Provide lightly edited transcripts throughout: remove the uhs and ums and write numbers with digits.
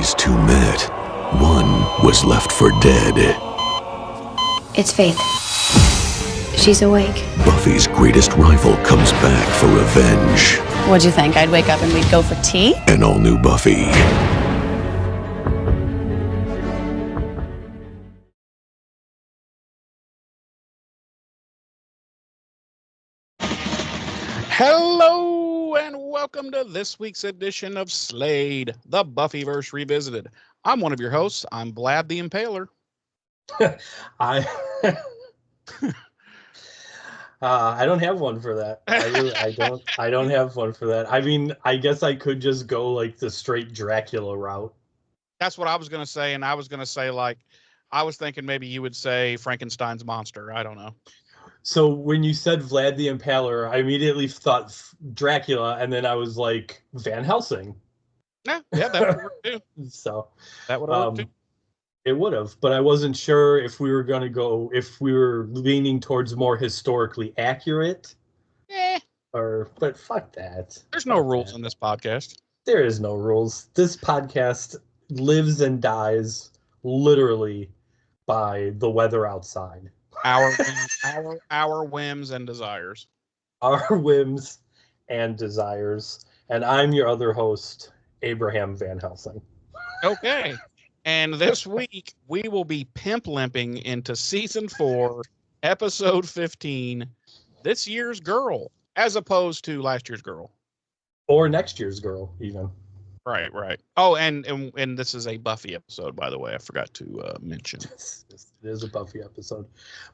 These two met. One was left for dead. It's Faith. She's awake. Buffy's greatest rival comes back for revenge. What'd you think? I'd wake up and we'd go for tea? An all-new Buffy. Hello and welcome to this week's edition of Slade, the Buffyverse Revisited. I'm one of your hosts. I'm Vlad the Impaler. I don't have one for that. I don't have one for that. I mean, I guess I could just go like the straight Dracula route. That's what I was going to say, and I was going to say, like, I was thinking maybe you would say Frankenstein's monster. I don't know. So when you said Vlad the Impaler, I immediately thought Dracula, and then I was like, Van Helsing. Yeah, that would work too. So that would work too. It would have, but I wasn't sure if we were going to go, if we were leaning towards more historically accurate. But fuck that. There's no rules in this podcast. There is no rules. This podcast lives and dies literally by the weather outside. Our whims and desires. Our whims and desires. And I'm your other host, Abraham Van Helsing. Okay. And this week, we will be pimp limping into season 4, episode 15, this year's girl, as opposed to last year's girl. Or next year's girl, even. Right. Oh, and this is a Buffy episode, by the way. I forgot to mention. It is a Buffy episode.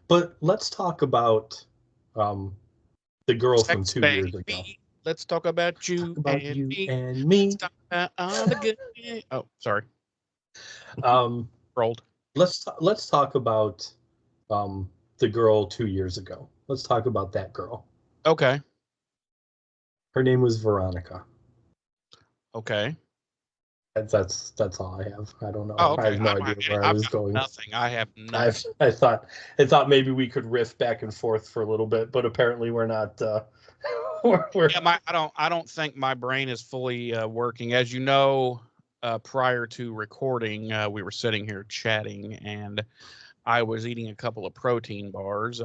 But let's talk about the girl from 2 years ago. Let's talk about you, and me. Let's talk about all the good. Oh, sorry. Rolled. Let's talk about the girl 2 years ago. Let's talk about that girl. Okay. Her name was Veronica. Okay. That's all I have. I don't know. Oh, okay. I have no idea where I was going. Nothing. I have nothing. I thought maybe we could riff back and forth for a little bit, but apparently we're not. I don't think my brain is fully working. As you know, prior to recording, we were sitting here chatting, and I was eating a couple of protein bars.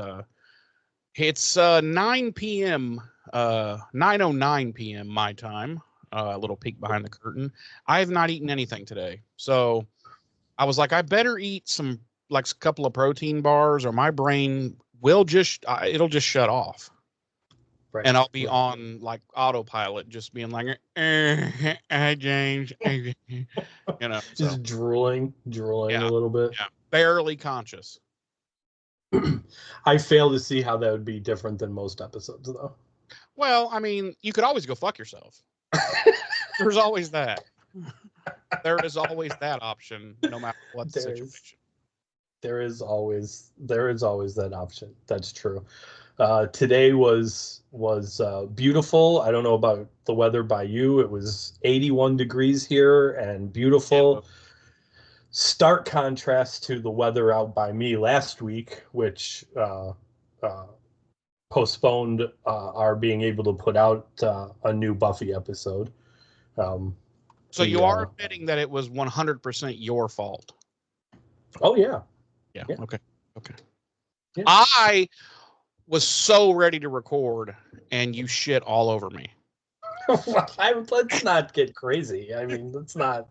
It's 9 p.m. 9:09 p.m. my time. A little peek behind the curtain. I have not eaten anything today, so I was like, I better eat some, like, a couple of protein bars, or my brain will just it'll just shut off. Right. And I'll be on like autopilot, just being like, James, just drooling a little bit. Yeah, barely conscious. I fail to see how that would be different than most episodes, though. Well, I mean, you could always go fuck yourself. There's always that. There is always that option, no matter what the situation. There is always that option. That's true. Today was beautiful. I don't know about the weather by you. It was 81 degrees here and beautiful. Yeah. Stark contrast to the weather out by me last week, which postponed our being able to put out a new Buffy episode. So you are admitting that it was 100% your fault? Oh, yeah. Yeah. Okay. Yeah. I was so ready to record, and you shit all over me. Let's not get crazy. I mean, let's not.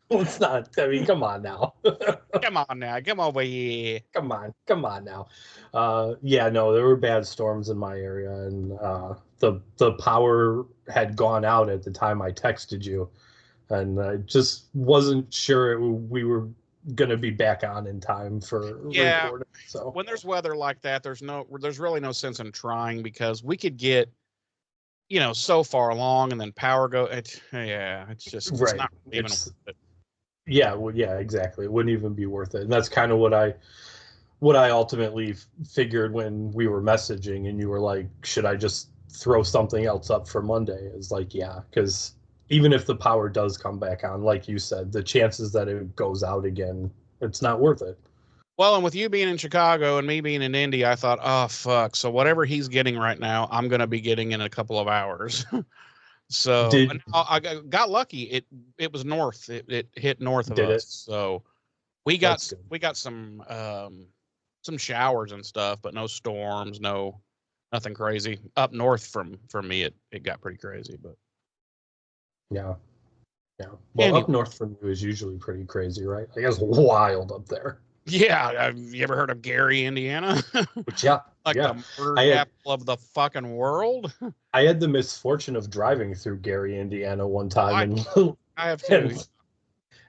I mean, come on now. Come over here. Come on now. Yeah, no, there were bad storms in my area, and the power had gone out at the time I texted you, and I just wasn't sure we were going to be back on in time for recording. So when there's weather like that, there's really no sense in trying, because we could get, so far along, and then power go. It's just right. It's not even worth it. Yeah, well, yeah, exactly. It wouldn't even be worth it. And that's kind of what I ultimately figured when we were messaging, and you were like, should I just throw something else up for Monday? It's like, yeah, because even if the power does come back on, like you said, the chances that it goes out again, it's not worth it. Well, and with you being in Chicago and me being in Indy, I thought, oh, fuck. So whatever he's getting right now, I'm going to be getting in a couple of hours. So Did and I got lucky. It was north. It hit north of Did us. it? So we That's got good. some showers and stuff, but no storms, nothing crazy. Up north from me, it got pretty crazy. But Yeah. Yeah. Well, anyway, up north from you is usually pretty crazy, right? I guess wild up there. yeah. Have you ever heard of Gary, Indiana? But yeah, Like yeah. the murder I had capital of the fucking world. I had the misfortune of driving through Gary, Indiana one Oh, time, and I have too. and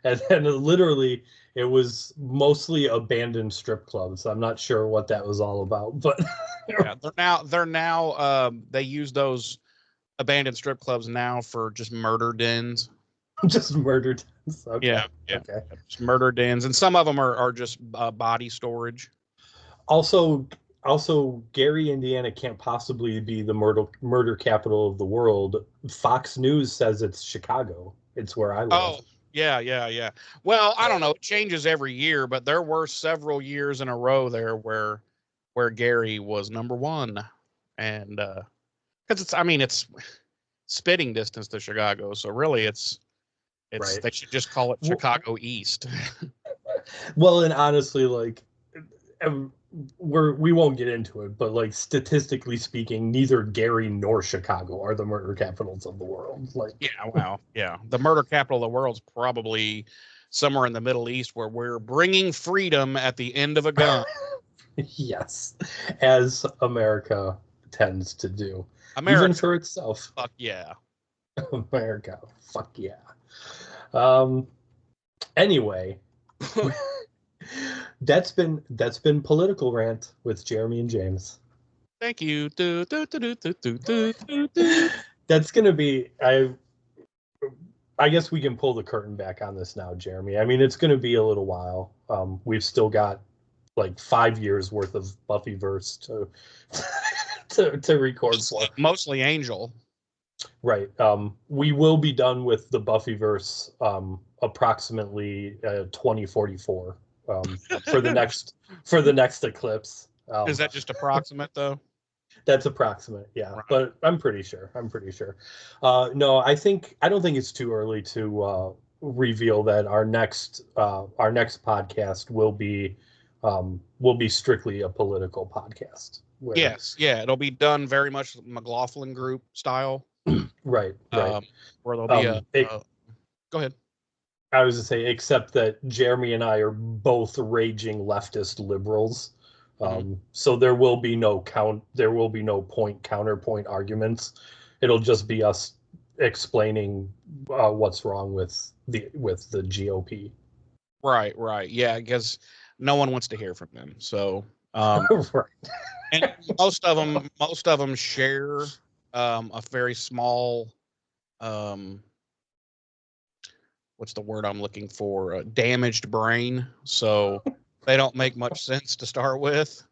and then literally it was mostly abandoned strip clubs. I'm not sure what that was all about, but Yeah, they're now they use those abandoned strip clubs now for just murder dens. just murdered. Okay, Yeah, okay. just murder dens, and some of them are just body storage. Also, Gary, Indiana can't possibly be the murder capital of the world. Fox News says it's Chicago. It's where I live. Oh, yeah. Well, I don't know. It changes every year, but there were several years in a row there where Gary was number one, and because it's spitting distance to Chicago, so really it's Right. they should just call it Chicago East. Well, and honestly, like, we won't get into it, but like statistically speaking, neither Gary nor Chicago are the murder capitals of the world. Like, Yeah, wow, yeah. The murder capital of the world's probably somewhere in the Middle East where we're bringing freedom at the end of a gun. yes, as America tends to do, even America, for itself. fuck yeah. America, fuck yeah. Um. Anyway, that's been political rant with Jeremy and James. Thank you. Do, do, do, do, do, do, do, do, do. That's gonna be I guess we can pull the curtain back on this now, Jeremy. I mean, it's gonna be a little while. We've still got like 5 years worth of Buffyverse to record for. Mostly Angel. Right. We will be done with the Buffyverse approximately 2044 for the next eclipse. Is that just approximate though? That's approximate, yeah. Right. But I'm pretty sure. No, I don't think it's too early to reveal that our next podcast will be strictly a political podcast. Yes, yeah. It'll be done very much McLaughlin Group style. Right. Where there'll be go ahead. I was to say, except that Jeremy and I are both raging leftist liberals. So there will be no counterpoint arguments. It'll just be us explaining what's wrong with the GOP. Right. Yeah, because no one wants to hear from them. So, Right. and most of them share a very small, what's the word I'm looking for? Damaged brain. So they don't make much sense to start with.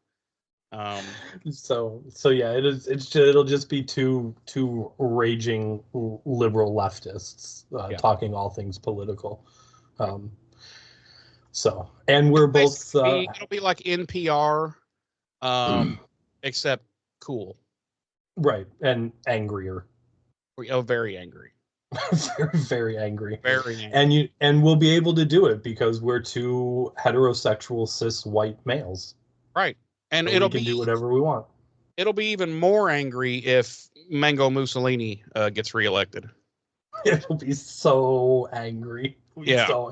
So yeah, it'll just be two raging liberal leftists talking all things political. And we're both it'll be like NPR, except cool. Right, and angrier. Oh, very angry. very, very angry. Very angry. And we'll be able to do it because we're two heterosexual cis white males. Right. And so we can do whatever we want. It'll be even more angry if Mango Mussolini gets reelected. It'll be so angry. Yeah.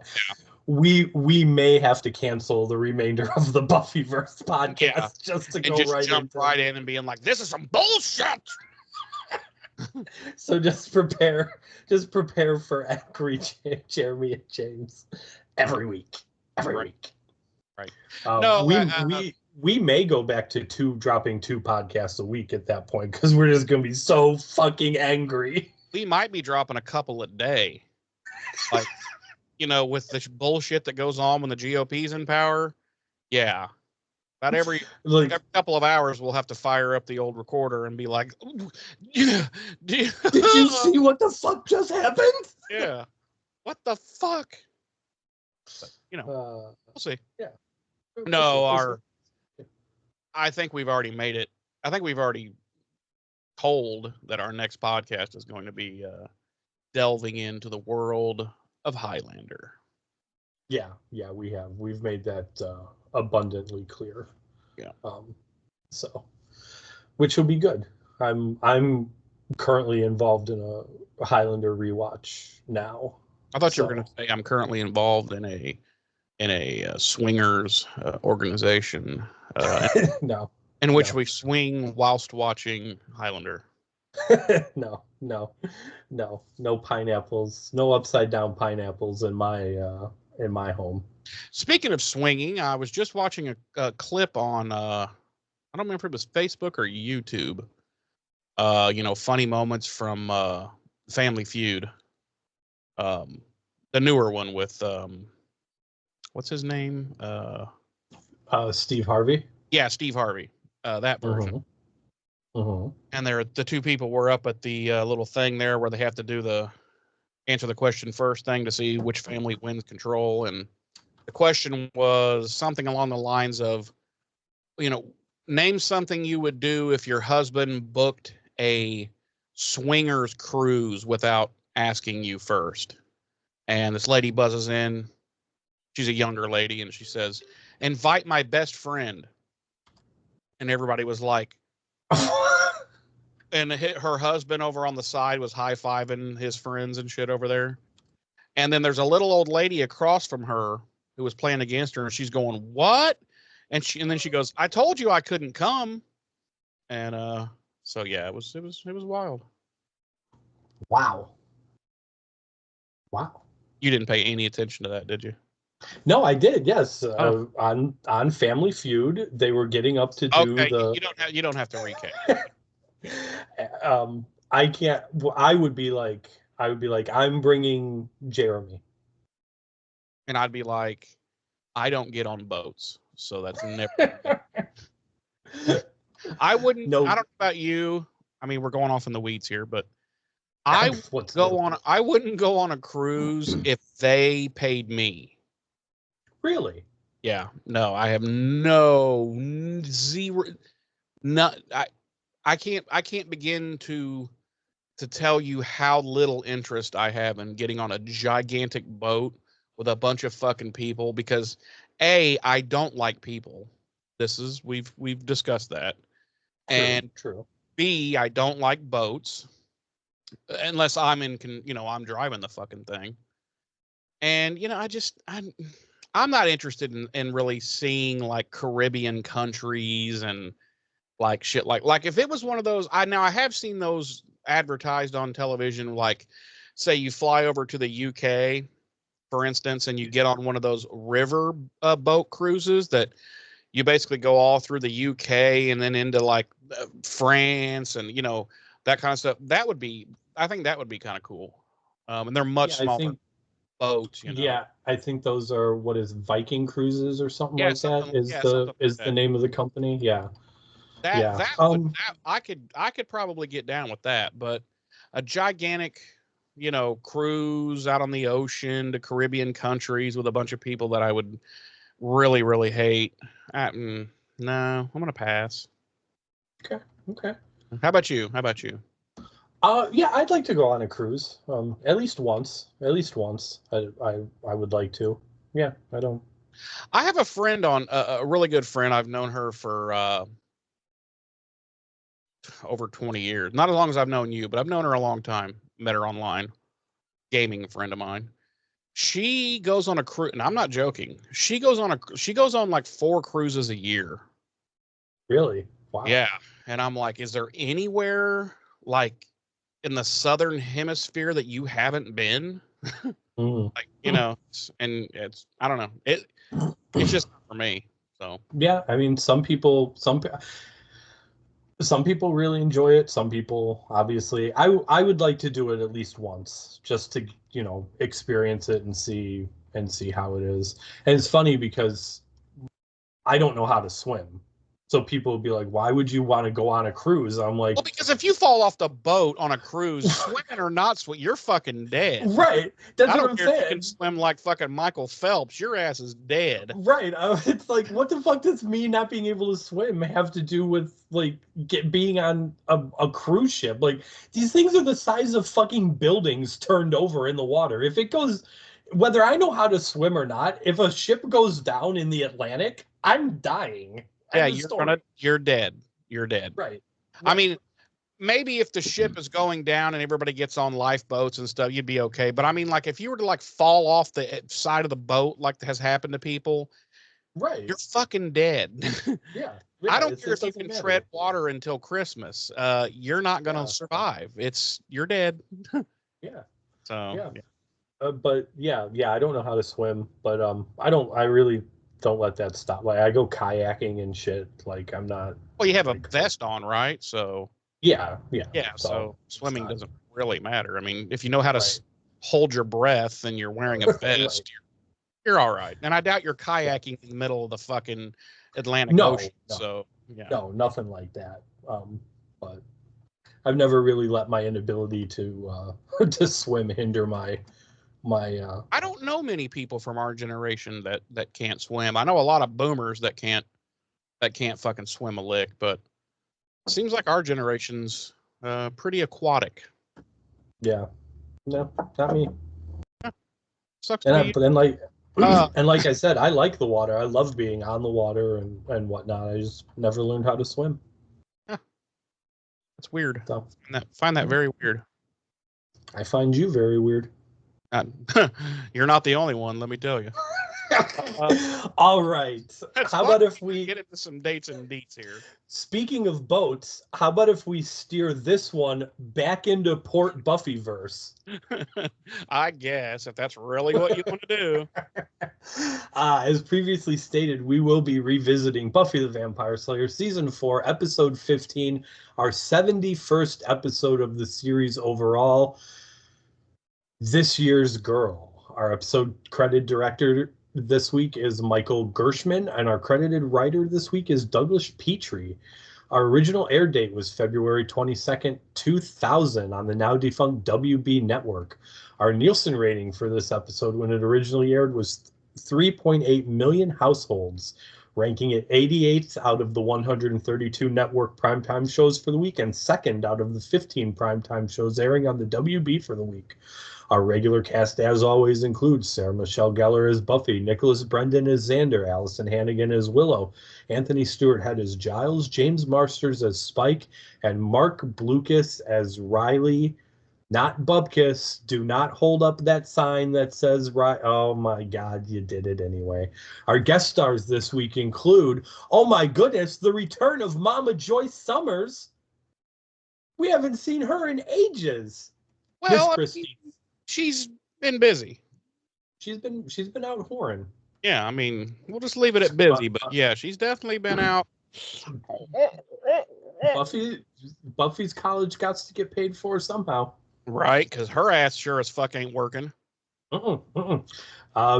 We may have to cancel the remainder of the Buffyverse podcast just to go jump right in and being like, "This is some bullshit." So just prepare for angry Jeremy and James every week. Right. We may go back to dropping two podcasts a week at that point because we're just gonna be so fucking angry. We might be dropping a couple a day, like with the bullshit that goes on when the GOP's in power. Yeah, about every couple of hours we'll have to fire up the old recorder and be like, "Yeah, did you see what the fuck just happened?" Yeah, what the fuck? But, we'll see. Yeah. No, I think we've already made it. I think we've already told that our next podcast is going to be delving into the world of Highlander. Yeah, we have. We've made that abundantly clear. Yeah. So, which will be good. I'm currently involved in a Highlander rewatch now. I thought you were going to say I'm currently involved in a swingers organization. No. In which we swing whilst watching Highlander. No pineapples, no upside down pineapples in my home. Speaking of swinging, I was just watching a clip on I don't remember if it was Facebook or YouTube. Funny moments from Family Feud. The newer one with what's his name? Steve Harvey. Yeah, Steve Harvey. That version. Mm-hmm. And the two people were up at the little thing there where they have to do the answer the question first thing to see which family wins control. And the question was something along the lines of, name something you would do if your husband booked a swingers cruise without asking you first. And this lady buzzes in. She's a younger lady, and she says, "Invite my best friend." And everybody was like, and her husband over on the side was high-fiving his friends and shit over there. And then there's a little old lady across from her who was playing against her, and she's going, "What?" And then she goes, "I told you I couldn't come." And so yeah, it was wild. Wow. You didn't pay any attention to that, did you? No, I did. Yes, on Family Feud, they were getting up to do the. You don't have to recap. I can't. I would be like, I'm bringing Jeremy, and I'd be like, I don't get on boats, so that's never. I wouldn't. No. I don't know about you. I mean, we're going off in the weeds here, but I wouldn't go on a cruise if they paid me. Really? Yeah. No, I have zero. Not. I can't begin to tell you how little interest I have in getting on a gigantic boat with a bunch of fucking people because A, I don't like people. We've discussed that. And true. B, I don't like boats unless I'm I'm driving the fucking thing. And I'm not interested in really seeing like Caribbean countries and like shit like if it was one of those I have seen those advertised on television, like say you fly over to the UK for instance and you get on one of those river boat cruises that you basically go all through the UK and then into like France and that kind of stuff. I think that would be kind of cool. And they're much smaller boats, Yeah, I think those are what is Viking Cruises or something like that is the name of the company. Yeah. I could probably get down with that, but a gigantic, cruise out on the ocean to Caribbean countries with a bunch of people that I would really, really hate. No, I'm gonna pass. Okay. How about you? Yeah, I'd like to go on a cruise. At least once. I would like to. Yeah, I have a friend a really good friend. I've known her for over 20 years. Not as long as I've known you, but I've known her a long time. Met her online. Gaming friend of mine. She goes on a cruise, and I'm not joking. She goes on like 4 cruises a year. Really? Wow. Yeah. And I'm like, is there anywhere like in the southern hemisphere that you haven't been? Like, and it's I don't know. It's just not for me. So yeah, I mean some people really enjoy it. Some people obviously I would like to do it at least once just to, experience it and see how it is. And it's funny because I don't know how to swim. So people would be like, why would you want to go on a cruise? I'm like, Well, because if you fall off the boat on a cruise, swimming or not swimming, you're fucking dead. right. That's I what don't I'm care if you saying. can swim like fucking Michael Phelps. Your ass is dead. Right. It's like, what the fuck does me not being able to swim have to do with like being on a cruise ship? Like, these things are the size of fucking buildings turned over in the water. If it goes, whether I know how to swim or not, if a ship goes down in the Atlantic, I'm dying. Yeah, End of story. you're dead. You're dead. Right. I mean, maybe if the ship is going down and everybody gets on lifeboats and stuff, you'd be okay. But I mean, like if you were to like fall off the side of the boat, like has happened to people, right, you're fucking dead. Yeah. I don't care if you can tread water until Christmas. You're not going to survive. You're dead. Yeah. So yeah. But yeah, I don't know how to swim, but I really don't let that stop. Like I go kayaking and shit. Like I'm not. Well, you have a vest on, right? So yeah. So swimming doesn't really matter. I mean, if you know how to hold your breath and you're wearing a vest, you're all right. And I doubt you're kayaking in the middle of the fucking Atlantic Ocean. No. So yeah, no, nothing like that. But I've never really let my inability to to swim hinder my. I don't know many people from our generation that can't swim. I know a lot of boomers that can't fucking swim a lick, but it seems like our generation's pretty aquatic. Yeah. No, not me. Yeah. Sucks. But then and like I said, I like the water. I love being on the water and whatnot. I just never learned how to swim. Yeah. That's weird. So, find that very weird. I find you very weird. You're not the only one, let me tell you. All right. How about if we get into some dates and deets here? Speaking of boats, how about if we steer this one back into Port Buffyverse? I guess if that's really what you want to do. As previously stated, we will be revisiting Buffy the Vampire Slayer Season 4, Episode 15, our 71st episode of the series overall. This Year's Girl. Our episode credit director this week is Michael Gershman, and our credited writer this week is Douglas Petrie. Our original air date was February 22nd, 2000 on the now defunct WB network. Our Nielsen rating for this episode when it originally aired was 3.8 million households, ranking it 88th out of the 132 network primetime shows for the week and second out of the 15 primetime shows airing on the WB for the week. Our regular cast, as always, includes Sarah Michelle Gellar as Buffy, Nicholas Brendan as Xander, Allison Hannigan as Willow, Anthony Stewart Head as Giles, James Marsters as Spike, and Mark Blucas as Riley. Not Bubkus. Do not hold up that sign that says Riley. Oh my God, you did it anyway. Our guest stars this week include, oh my goodness, the return of Mama Joyce Summers. We haven't seen her in ages. Well, Miss Christie. She's been busy. She's been out whoring. Yeah, I mean, we'll just leave it at busy, but yeah, she's definitely been out. Buffy's college got to get paid for somehow. Right, because her ass sure as fuck ain't working.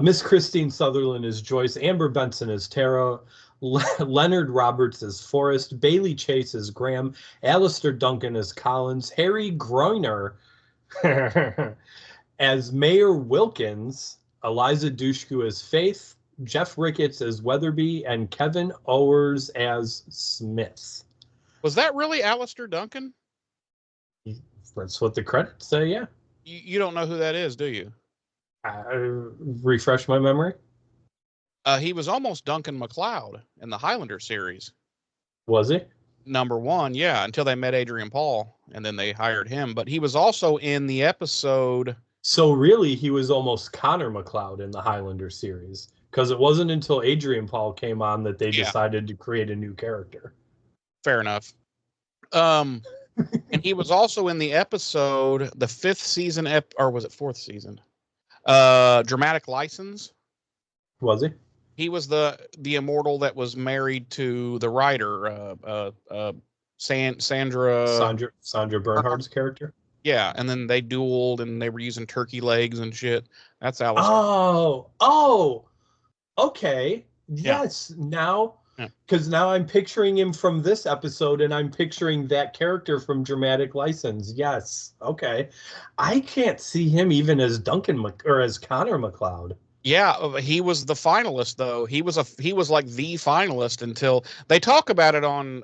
Miss Christine Sutherland is Joyce, Amber Benson is Tara, Leonard Roberts is Forrest, Bailey Chase is Graham, Alistair Duncan is Collins, Harry Groiner as Mayor Wilkins, Eliza Dushku as Faith, Jeff Ricketts as Weatherby, and Kevin Owers as Smith. Was that really Alistair Duncan? That's what the credits say, yeah. You don't know who that is, do you? Refresh my memory. He was almost Duncan MacLeod in the Highlander series. Was he? Number one, yeah, until they met Adrian Paul, and then they hired him. But he was also in the episode... So really, he was almost Connor MacLeod in the Highlander series, because it wasn't until Adrian Paul came on that they decided to create a new character. Fair enough. And he was also in the episode, the 5th season, or was it 4th season? Dramatic License. Was he? He was the immortal that was married to the writer, Sandra Bernhardt's character. Yeah, and then they dueled, and they were using turkey legs and shit. That's Alice. Oh, okay. Yes. Yeah. Yeah. Because now I'm picturing him from this episode, and I'm picturing that character from Dramatic License. Yes, okay. I can't see him even as or as Connor McLeod. Yeah, he was the finalist though. He was like the finalist until they talk about it on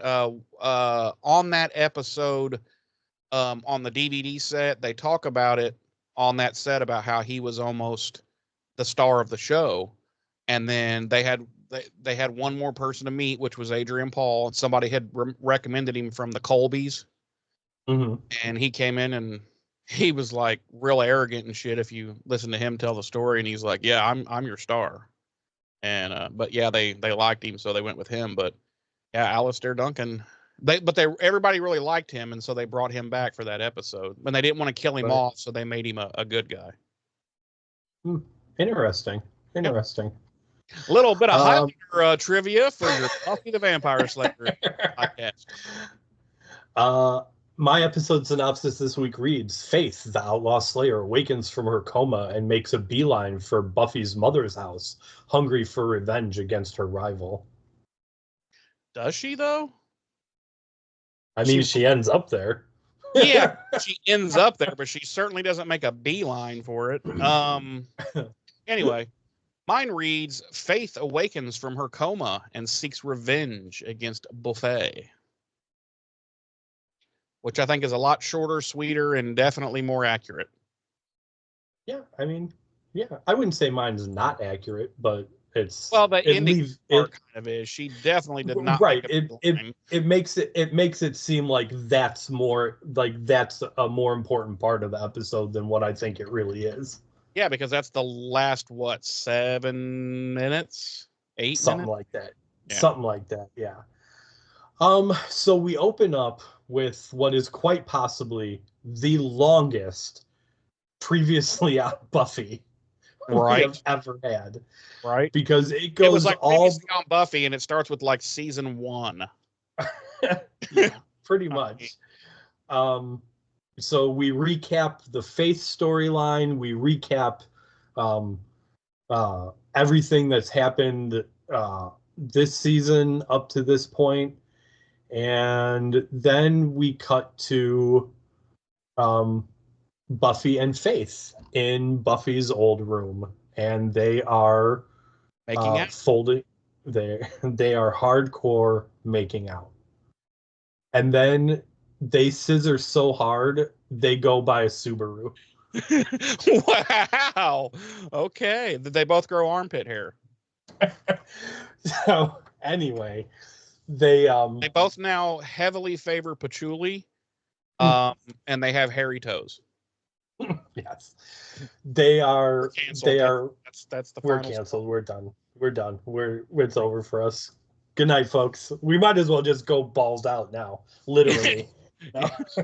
that episode on the DVD set. They talk about it on that set about how he was almost the star of the show, and then they had one more person to meet, which was Adrian Paul, and somebody had recommended him from the Colbys, and he came in and he was like real arrogant and shit. If you listen to him tell the story, and he's like, "Yeah, I'm your star," and but yeah, they liked him, so they went with him. But yeah, Alistair Duncan. Everybody really liked him, and so they brought him back for that episode. And they didn't want to kill him off, so they made him a good guy. Interesting. A little bit of Highlander trivia for your Buffy the Vampire Slayer podcast. My episode synopsis this week reads: Faith, the outlaw slayer, awakens from her coma and makes a beeline for Buffy's mother's house, hungry for revenge against her rival. Does she, though? I mean, she ends up there. Yeah, she ends up there, but she certainly doesn't make a beeline for it. Anyway, mine reads: Faith awakens from her coma and seeks revenge against Buffy. Which I think is a lot shorter, sweeter, and definitely more accurate. Yeah, I mean, yeah, I wouldn't say mine's not accurate, but it's the ending part kind of is. She definitely did not. Right. It makes it seem like that's a more important part of the episode than what I think it really is. Yeah, because that's the last 7 minutes, 8 something minutes? like that. Yeah. Something like that. Yeah. So we open up with what is quite possibly the longest previously on Buffy we have ever had. Right. Because it goes like previously on Buffy, and it starts with like season 1. Yeah, pretty much. So we recap the Faith storyline. We recap everything that's happened this season up to this point. And then we cut to Buffy and Faith in Buffy's old room, and they are making out. Folding. They are hardcore making out, and then they scissor so hard they go by a Subaru. Wow. Okay. Did they both grow armpit hair? So anyway. They both now heavily favor patchouli, and they have hairy toes. Yes, they are. They are. That's the. We're canceled. We're done. We're done. It's over for us. Good night, folks. We might as well just go balls out now. Literally.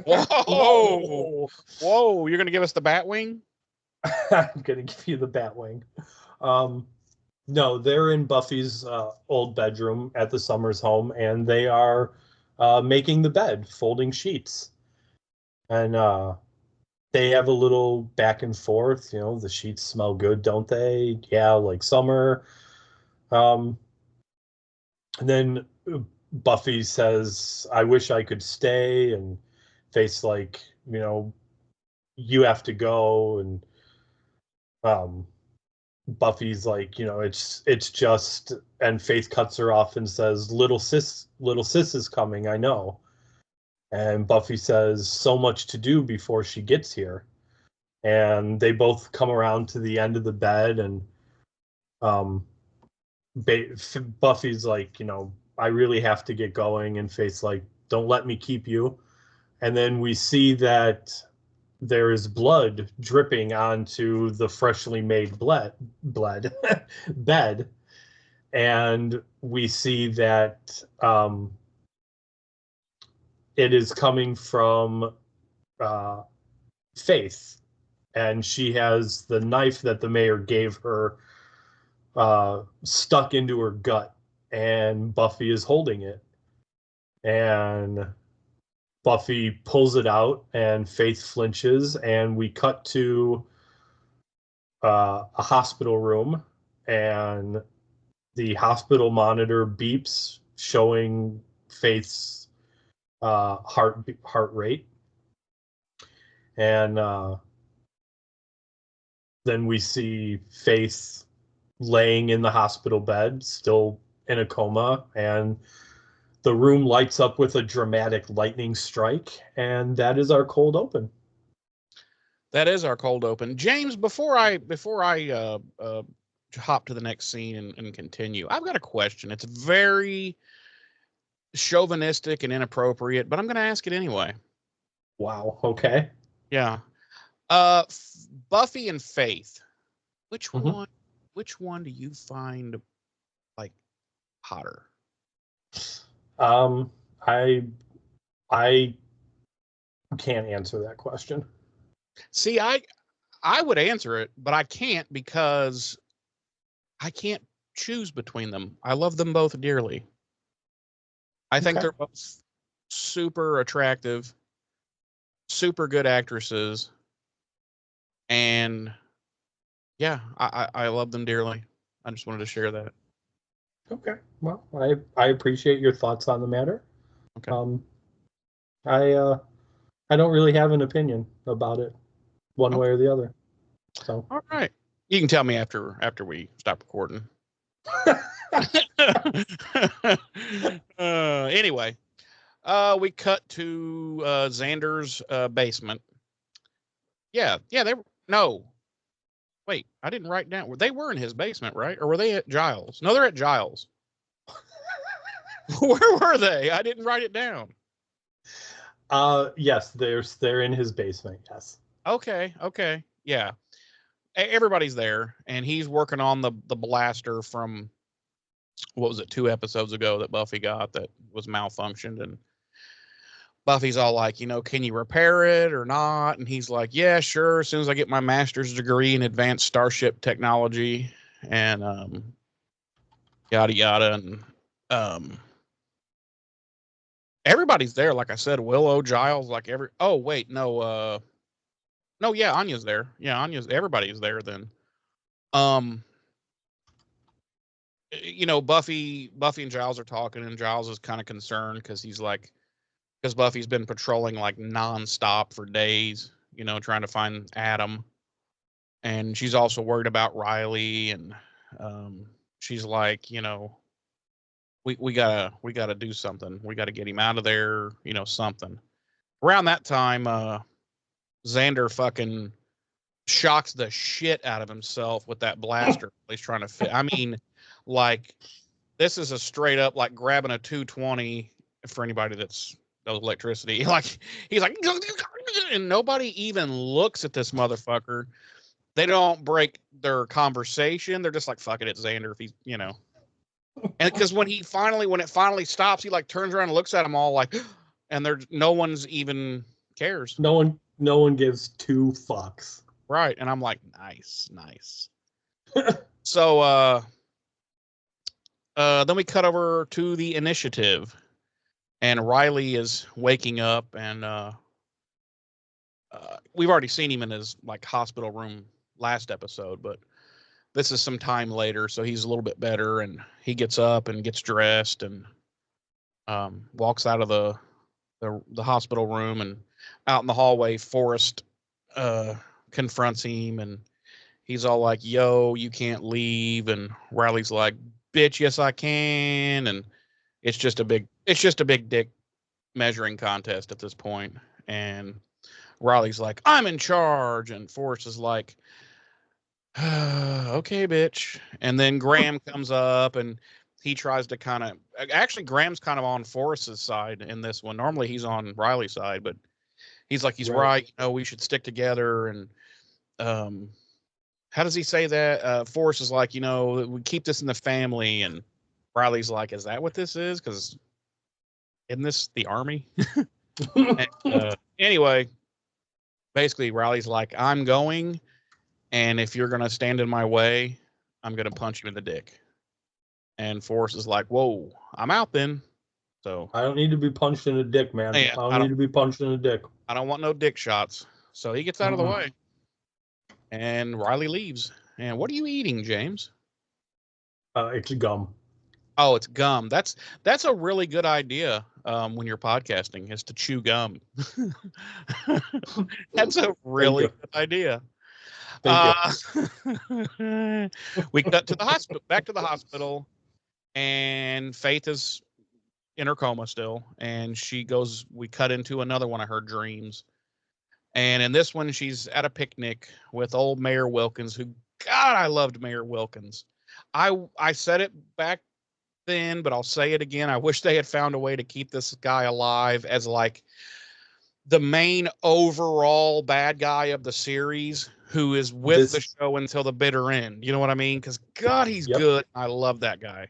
Whoa! Whoa! You're gonna give us the Batwing? I'm gonna give you the Batwing. No, they're in Buffy's old bedroom at the Summers home, and they are making the bed, folding sheets. And they have a little back and forth. You know, the sheets smell good, don't they? Yeah, like summer. And then Buffy says, I wish I could stay. And Faith's like, you know, you have to go. And Buffy's like, you know, it's just, and Faith cuts her off and says, little sis is coming, I know. And Buffy says, so much to do before she gets here. And they both come around to the end of the bed, and Buffy's like, you know, I really have to get going. And Faith's like, don't let me keep you. And then we see that there is blood dripping onto the freshly made bed. And we see that it is coming from Faith. And she has the knife that the mayor gave her stuck into her gut. And Buffy is holding it. And Buffy pulls it out, and Faith flinches, and we cut to a hospital room, and the hospital monitor beeps, showing Faith's heart rate, and then we see Faith laying in the hospital bed, still in a coma, and the room lights up with a dramatic lightning strike, and that is our cold open. That is our cold open. James, before I hop to the next scene and continue, I've got a question. It's very chauvinistic and inappropriate, but I'm going to ask it anyway. Wow. Okay. Yeah. Buffy and Faith. Which one do you find like hotter? I can't answer that question. See, I would answer it, but I can't because I can't choose between them. I love them both dearly. I think they're both super attractive, super good actresses, and yeah, I love them dearly. I just wanted to share that. Okay. Well, I appreciate your thoughts on the matter. Okay. I don't really have an opinion about it, one way or the other. So. All right. You can tell me after we stop recording. Anyway, we cut to Xander's basement. Yeah. Wait, I didn't write down. They were in his basement, right? Or were they at Giles? No, they're at Giles. Where were they? I didn't write it down. Yes, they're in his basement. Yes. Okay. Yeah. Everybody's there, and he's working on the blaster from, what was it, 2 episodes ago that Buffy got that was malfunctioned, and Buffy's all like, can you repair it or not? And he's like, yeah, sure, as soon as I get my master's degree in advanced starship technology, and yada yada, and everybody's there, like I said. Willow, Giles, like Anya's there. Yeah, everybody's there then. Buffy and Giles are talking, and Giles is kind of concerned because Buffy's been patrolling like nonstop for days, trying to find Adam. And she's also worried about Riley, and she's like, we gotta do something. We gotta get him out of there, something. Around that time, Xander fucking shocks the shit out of himself with that blaster he's trying to fit. I mean, like, this is a straight up like grabbing a 220 for anybody that's knows electricity. Like, he's like, and nobody even looks at this motherfucker. They don't break their conversation. They're just like, fuck it, it's Xander. If he's, and because when it finally stops, he like turns around and looks at them all like, and no one's even cares. No one gives 2 fucks. Right. And I'm like, nice. So, then we cut over to the initiative, and Riley is waking up, and we've already seen him in his like hospital room last episode, but this is some time later, so he's a little bit better, and he gets up and gets dressed and walks out of the hospital room, and out in the hallway, Forrest confronts him, and he's all like, yo, you can't leave. And Riley's like, bitch, yes I can. And it's just a big dick measuring contest at this point. And Riley's like, I'm in charge. And Forrest is like, okay, bitch. And then Graham comes up, and he tries to Graham's kind of on Forrest's side in this one. Normally he's on Riley's side, but he's like, he's right. We should stick together. And how does he say that? Forrest is like, we keep this in the family. And Riley's like, is that what this is? Because isn't this the army? And, anyway, basically Riley's like, I'm going, and if you're going to stand in my way, I'm going to punch you in the dick. And Forrest is like, whoa, I'm out then. So I don't need to be punched in the dick, man. Yeah, I don't need to be punched in the dick. I don't want no dick shots. So he gets out of the way, and Riley leaves. And what are you eating, James? It's gum. Oh, it's gum. That's a really good idea when you're podcasting, is to chew gum. That's a really good idea. Thank you. We cut to the hospital, back to the hospital, and Faith is in her coma still, and we cut into another one of her dreams. And in this one, she's at a picnic with old Mayor Wilkins, who, God, I loved Mayor Wilkins. I said it back then, but I'll say it again. I wish they had found a way to keep this guy alive as like the main overall bad guy of the series, who is with the show until the bitter end. You know what I mean? Because God, he's good. I love that guy.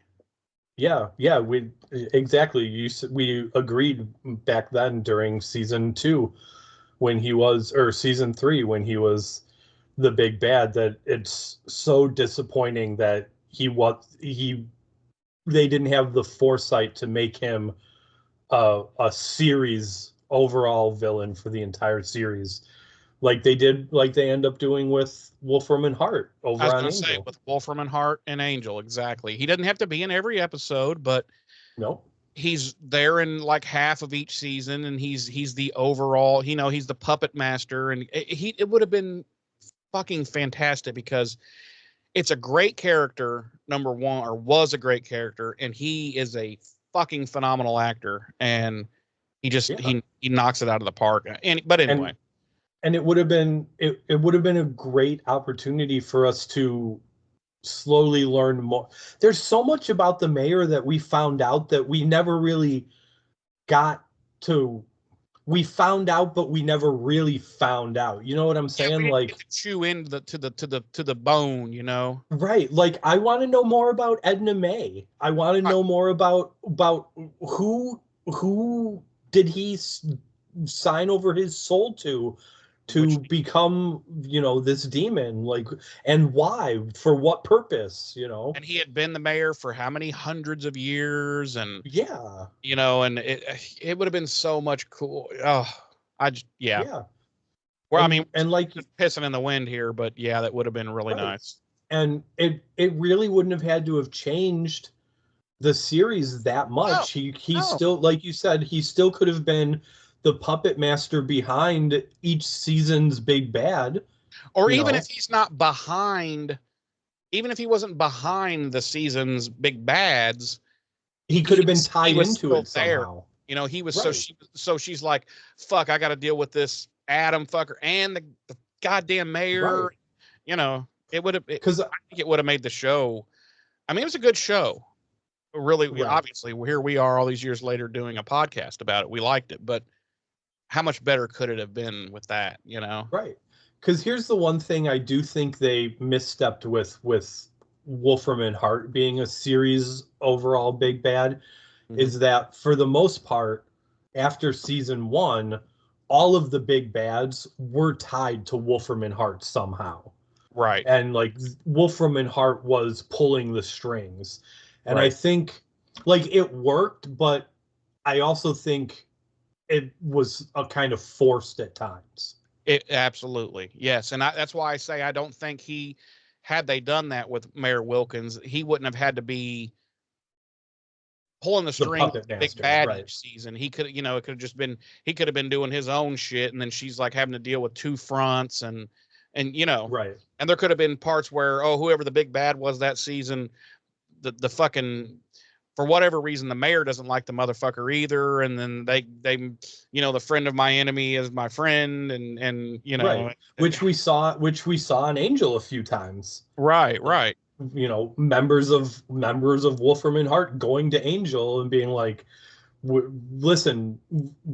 Yeah, we exactly. We agreed back then during season 2 when he was, or season 3 when he was the big bad, that it's so disappointing that they didn't have the foresight to make him a series overall villain for the entire series, like they end up doing with Wolfram and Hart over on Angel. Say, with Wolfram and Hart and Angel, exactly. He doesn't have to be in every episode, but he's there in like half of each season, and he's the overall, he's the puppet master, and it would have been fucking fantastic, because it's a great character, number one, or was a great character, and he is a fucking phenomenal actor, and he just he knocks it out of the park. But anyway, and it would have been a great opportunity for us to slowly learn more. There's so much about the mayor that we found out that we never really got to. We found out, but we never really found out. You know what I'm saying? We like get to chew into to the bone, Right. Like, I want to know more about Edna May. I want to know more about who did he sign over his soul to become, this demon, like, and why, for what purpose, And he had been the mayor for how many hundreds of years, and and it would have been so much cool. Oh, Well, I mean, and like just pissing in the wind here, but yeah, that would have been really nice. And it really wouldn't have had to have changed the series that much. He still, like you said, he still could have been the puppet master behind each season's big bad. Or even if he's not behind, even if he wasn't behind the season's big bads, he could have been tied into it somehow. He was so she's like, fuck, I got to deal with this Adam fucker and the goddamn mayor. It would have, because I think it would have made the show. I mean, it was a good show. Really, obviously, here we are all these years later doing a podcast about it. We liked it, but how much better could it have been with that? Right. Because here's the one thing I do think they misstepped with Wolfram and Hart being a series overall big bad, is that for the most part, after season 1, all of the big bads were tied to Wolfram and Hart somehow. Right. And like Wolfram and Hart was pulling the strings. And I think like it worked, but I also think it was a kind of forced at times. It absolutely. Yes. And that's why I say I don't think had they done that with Mayor Wilkins, he wouldn't have had to be pulling the string big bad each season. He could, it could have just been, he could have been doing his own shit, and then she's like having to deal with two fronts, and right. And there could have been parts where, whoever the big bad was that season, the fucking, for whatever reason, the mayor doesn't like the motherfucker either, and then they the friend of my enemy is my friend, and right. which we saw in Angel a few times. Right. Members of Wolfram and Hart going to Angel and being like, listen,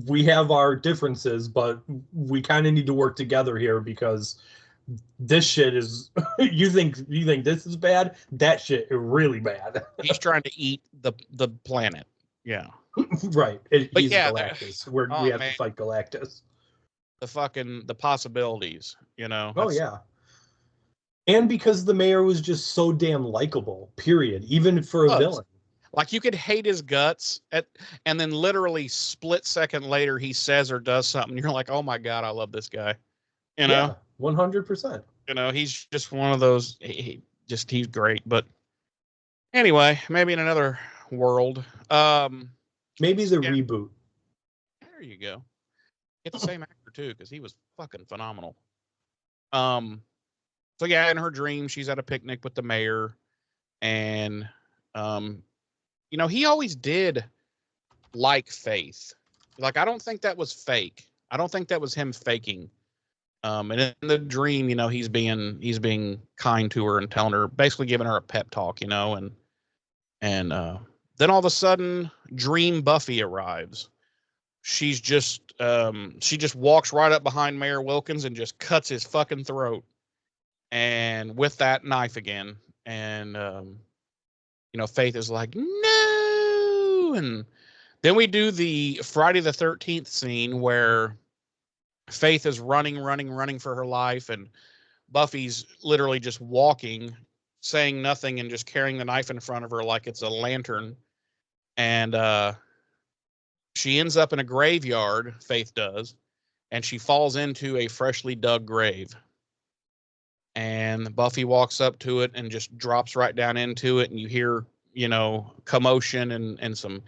we have our differences, but we kind of need to work together here, because this shit is you think this is bad, that shit is really bad. He's trying to eat the planet. Yeah. Right. He's Galactus. We have to fight Galactus. The possibilities, Oh yeah. And because the mayor was just so damn likable, period, even for a villain. Like, you could hate his guts and then literally split second later he says or does something, you're like, oh my God, I love this guy. 100%. He's just one of those, he's great. But Anyway, maybe in another world. Maybe the Yeah. reboot. There you go. Get the same actor too, because he was fucking phenomenal. So yeah, in her dream, she's at a picnic with the mayor, and he always did like Faith. Like, I don't think that was fake. I don't think that was him faking. And in the dream, he's being kind to her and telling her, basically giving her a pep talk, and then all of a sudden, Dream Buffy arrives. She just walks right up behind Mayor Wilkins and just cuts his fucking throat, and with that knife again, and Faith is like, no, and then we do the Friday the 13th scene where Faith is running for her life, and Buffy's literally just walking, saying nothing, and just carrying the knife in front of her like it's a lantern. And she ends up in a graveyard, Faith does, and she falls into a freshly dug grave. And Buffy walks up to it and just drops right down into it, and you hear, commotion and some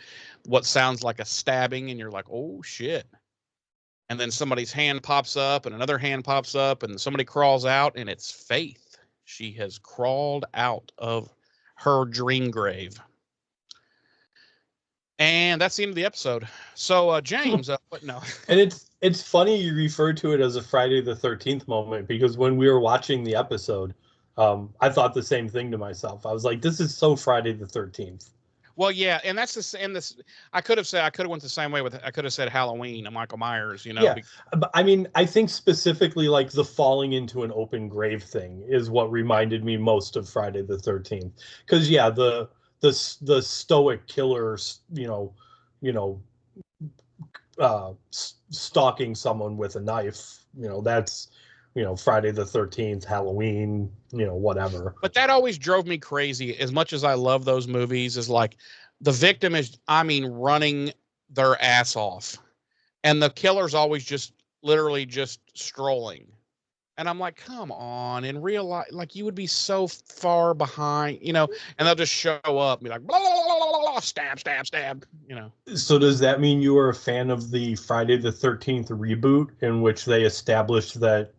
what sounds like a stabbing, and you're like, oh shit. And then somebody's hand pops up, and another hand pops up, and somebody crawls out, and it's Faith. She has crawled out of her dream grave. And that's the end of the episode. So, James, what? No. And it's funny you refer to it as a Friday the 13th moment, because when we were watching the episode, I thought the same thing to myself. I was like, this is so Friday the 13th. Well, yeah, and that's this. I could have went the same way I could have said Halloween and Michael Myers. Yeah, but I mean, I think specifically like the falling into an open grave thing is what reminded me most of Friday the 13th. Because yeah, the stoic killers, stalking someone with a knife, that's Friday the 13th, Halloween, whatever. But that always drove me crazy. As much as I love those movies, is like the victim is, running their ass off, and the killer's always just literally just strolling. And I'm like, come on, in real life, like, you would be so far behind, and they'll just show up and be like, blah, blah, blah, blah, blah, stab, stab, stab, So does that mean you were a fan of the Friday the 13th reboot, in which they established that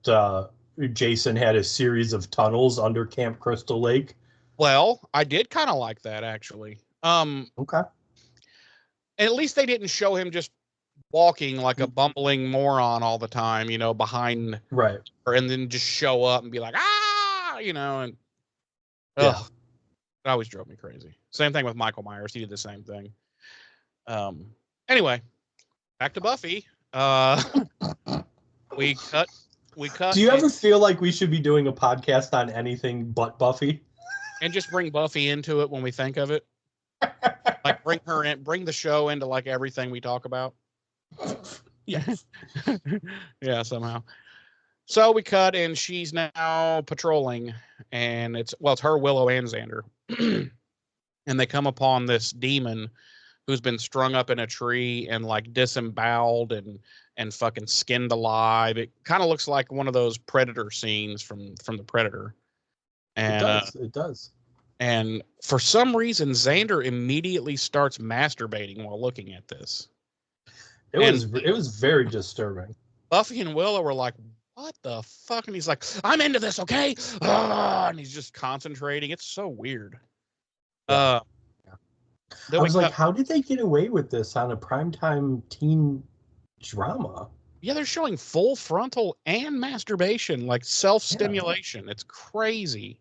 Jason had a series of tunnels under Camp Crystal Lake? Well, I did kind of like that, actually. Okay. At least they didn't show him just walking like a bumbling moron all the time, behind right her, and then just show up and be like, and yeah. It always drove me crazy. Same thing with Michael Myers. He did the same thing. Anyway, back to Buffy. We cut. Do you ever feel like we should be doing a podcast on anything but Buffy? And just bring Buffy into it when we think of it? Like, bring her in, bring the show into like everything we talk about? Yes. Yeah, somehow. So we cut, and she's now patrolling, and it's her, Willow, and Xander. And they come upon this demon who's been strung up in a tree and like disemboweled and fucking skinned alive. It kind of looks like one of those Predator scenes from the Predator. And it does. And for some reason, Xander immediately starts masturbating while looking at this. It was very disturbing. Buffy and Willow were like, what the fuck? And he's like, I'm into this, okay? And he's just concentrating. It's so weird. Yeah. I was like, how did they get away with this on a primetime teen drama? Yeah, they're showing full frontal and masturbation, like self-stimulation. Yeah. It's crazy.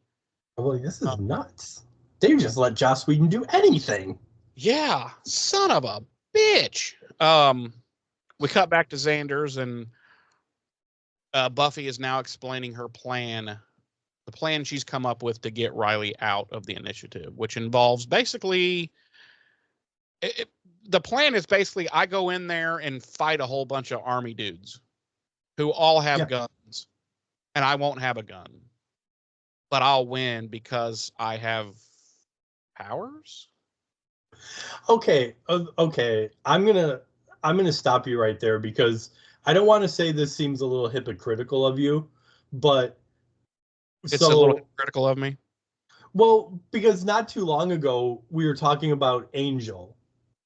I'm like, this is nuts. They just let Joss Whedon do anything. Yeah, son of a bitch. We cut back to Xander's, and Buffy is now explaining her plan, the plan she's come up with to get Riley out of the initiative, which involves basically, the plan is basically I go in there and fight a whole bunch of army dudes who all have guns, and I won't have a gun, but I'll win because I have powers. Okay. I'm gonna stop you right there, because I don't want to say this seems a little hypocritical of you, but it's a little hypocritical of me. Well, because not too long ago we were talking about Angel.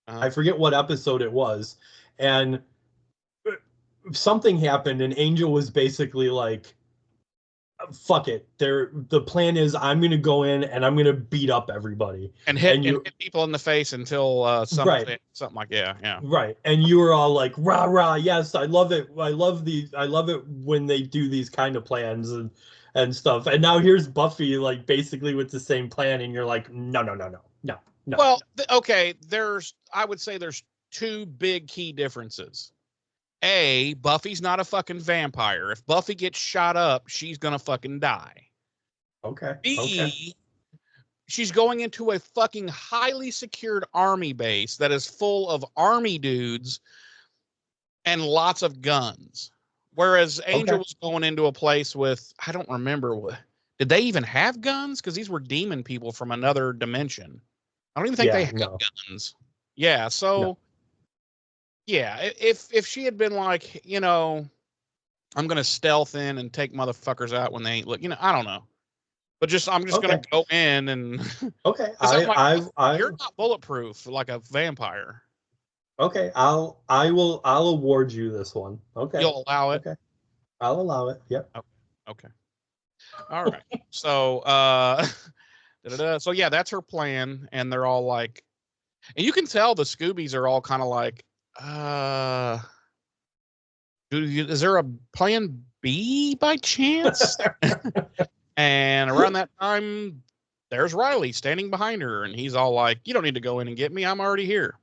I forget what episode it was, and something happened, and Angel was basically like, "Fuck it." The plan is I'm gonna go in and I'm gonna beat up everybody, and and hit people in the face until right, something like yeah. right, and you were all like, "Rah rah, yes, I love it. I love it when they do these kind of plans and stuff." And now here's Buffy, like basically with the same plan, and you're like, "No, no, no, no, no, no." Well, okay, I would say there's two big key differences. A, Buffy's not a fucking vampire. If Buffy gets shot up, she's gonna fucking die. Okay. Okay. B, she's going into a fucking highly secured army base that is full of army dudes and lots of guns. Whereas Angel was going into a place with, I don't remember what, did they even have guns? Because these were demon people from another dimension. I don't even think they had guns. Yeah, so yeah, if she had been like, I'm gonna stealth in and take motherfuckers out when they ain't look, I don't know. But I'm just gonna go in and okay. You're not bulletproof like a vampire. Okay, I'll award you this one. Okay. You'll allow it? Okay. I'll allow it. Yep. Okay. All right. So so yeah, that's her plan, and they're all like, and you can tell the Scoobies are all kind of like, is there a plan B by chance? And around that time, there's Riley standing behind her, and he's all like, "You don't need to go in and get me. I'm already here."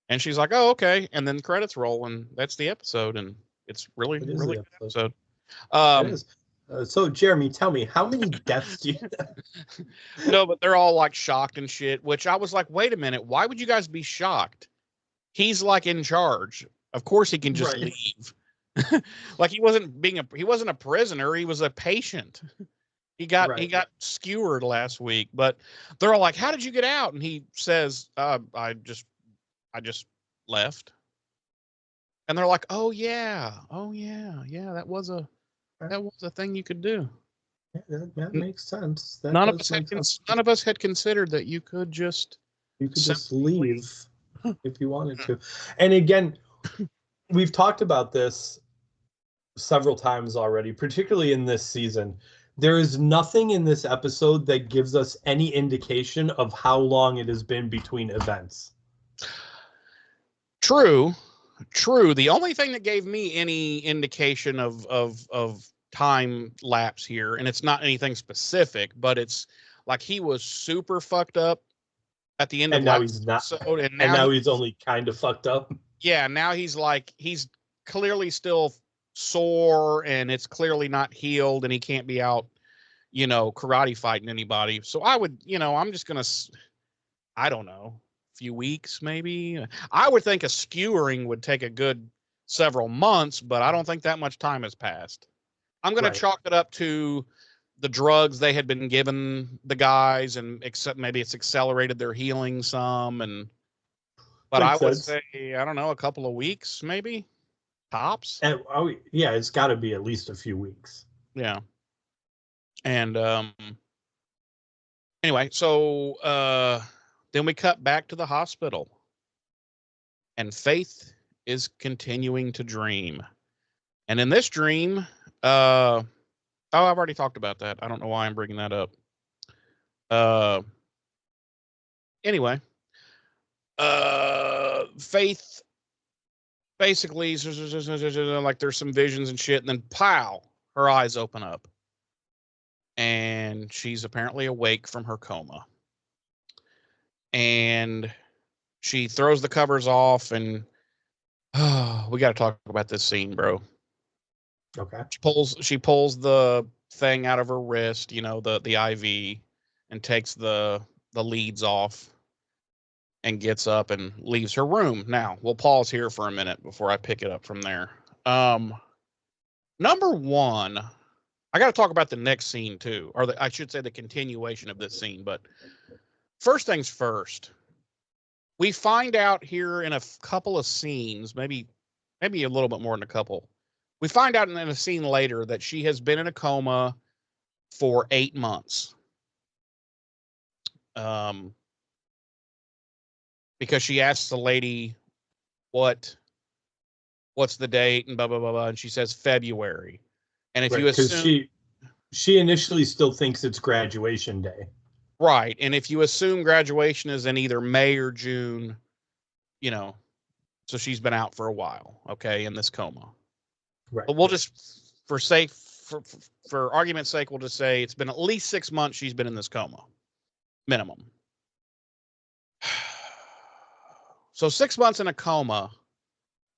And she's like, "Oh, okay." And then credits roll, and that's the episode, and it's really good episode. It is. So, Jeremy, tell me, how many deaths do you No, but they're all like shocked and shit, which I was like, wait a minute, why would you guys be shocked? He's like in charge. Of course he can just leave. Like he wasn't a prisoner, he was a patient. He got skewered last week, but they're all like, "How did you get out?" And he says, I just left." And they're like, "Oh yeah, that was a thing you could do." Yeah, that makes sense. None of us had considered that you could just leave if you wanted to. And again, we've talked about this several times already, particularly in this season. There is nothing in this episode that gives us any indication of how long it has been between events. True. The only thing that gave me any indication of time lapse here, and it's not anything specific, but it's like he was super fucked up at the end of last episode, and now he's only kind of fucked up. Yeah, now he's clearly still sore, and it's clearly not healed, and he can't be out, karate fighting anybody. So I would, I'm just gonna, I don't know, few weeks maybe. I would think a skewering would take a good several months, but I don't think that much time has passed. I'm going to chalk it up to the drugs they had been giving the guys, and except maybe it's accelerated their healing some. But I would say, I don't know, a couple of weeks maybe tops. And, yeah, it's got to be at least a few weeks. Yeah. And anyway, so then we cut back to the hospital, and Faith is continuing to dream. And in this dream, I've already talked about that. I don't know why I'm bringing that up. Anyway, Faith basically, like there's some visions and shit, and then pow, her eyes open up, and she's apparently awake from her coma. And she throws the covers off, and we got to talk about this scene, bro. Okay. She pulls the thing out of her wrist, the IV, and takes the leads off, and gets up and leaves her room. Now we'll pause here for a minute before I pick it up from there. Number one, I got to talk about the next scene too, or I should say the continuation of this scene. But first things first, we find out here in a couple of scenes, maybe a little bit more than a couple. We find out in a scene later that she has been in a coma for 8 months. because she asks the lady what's the date and blah blah blah blah, and she says February. And if Right, you because assume she initially still thinks it's graduation day. right, and if you assume graduation is in either May or June, so she's been out for a while, okay, in this coma. Right. But we'll just, for argument's sake, we'll just say it's been at least 6 months she's been in this coma, minimum. So 6 months in a coma,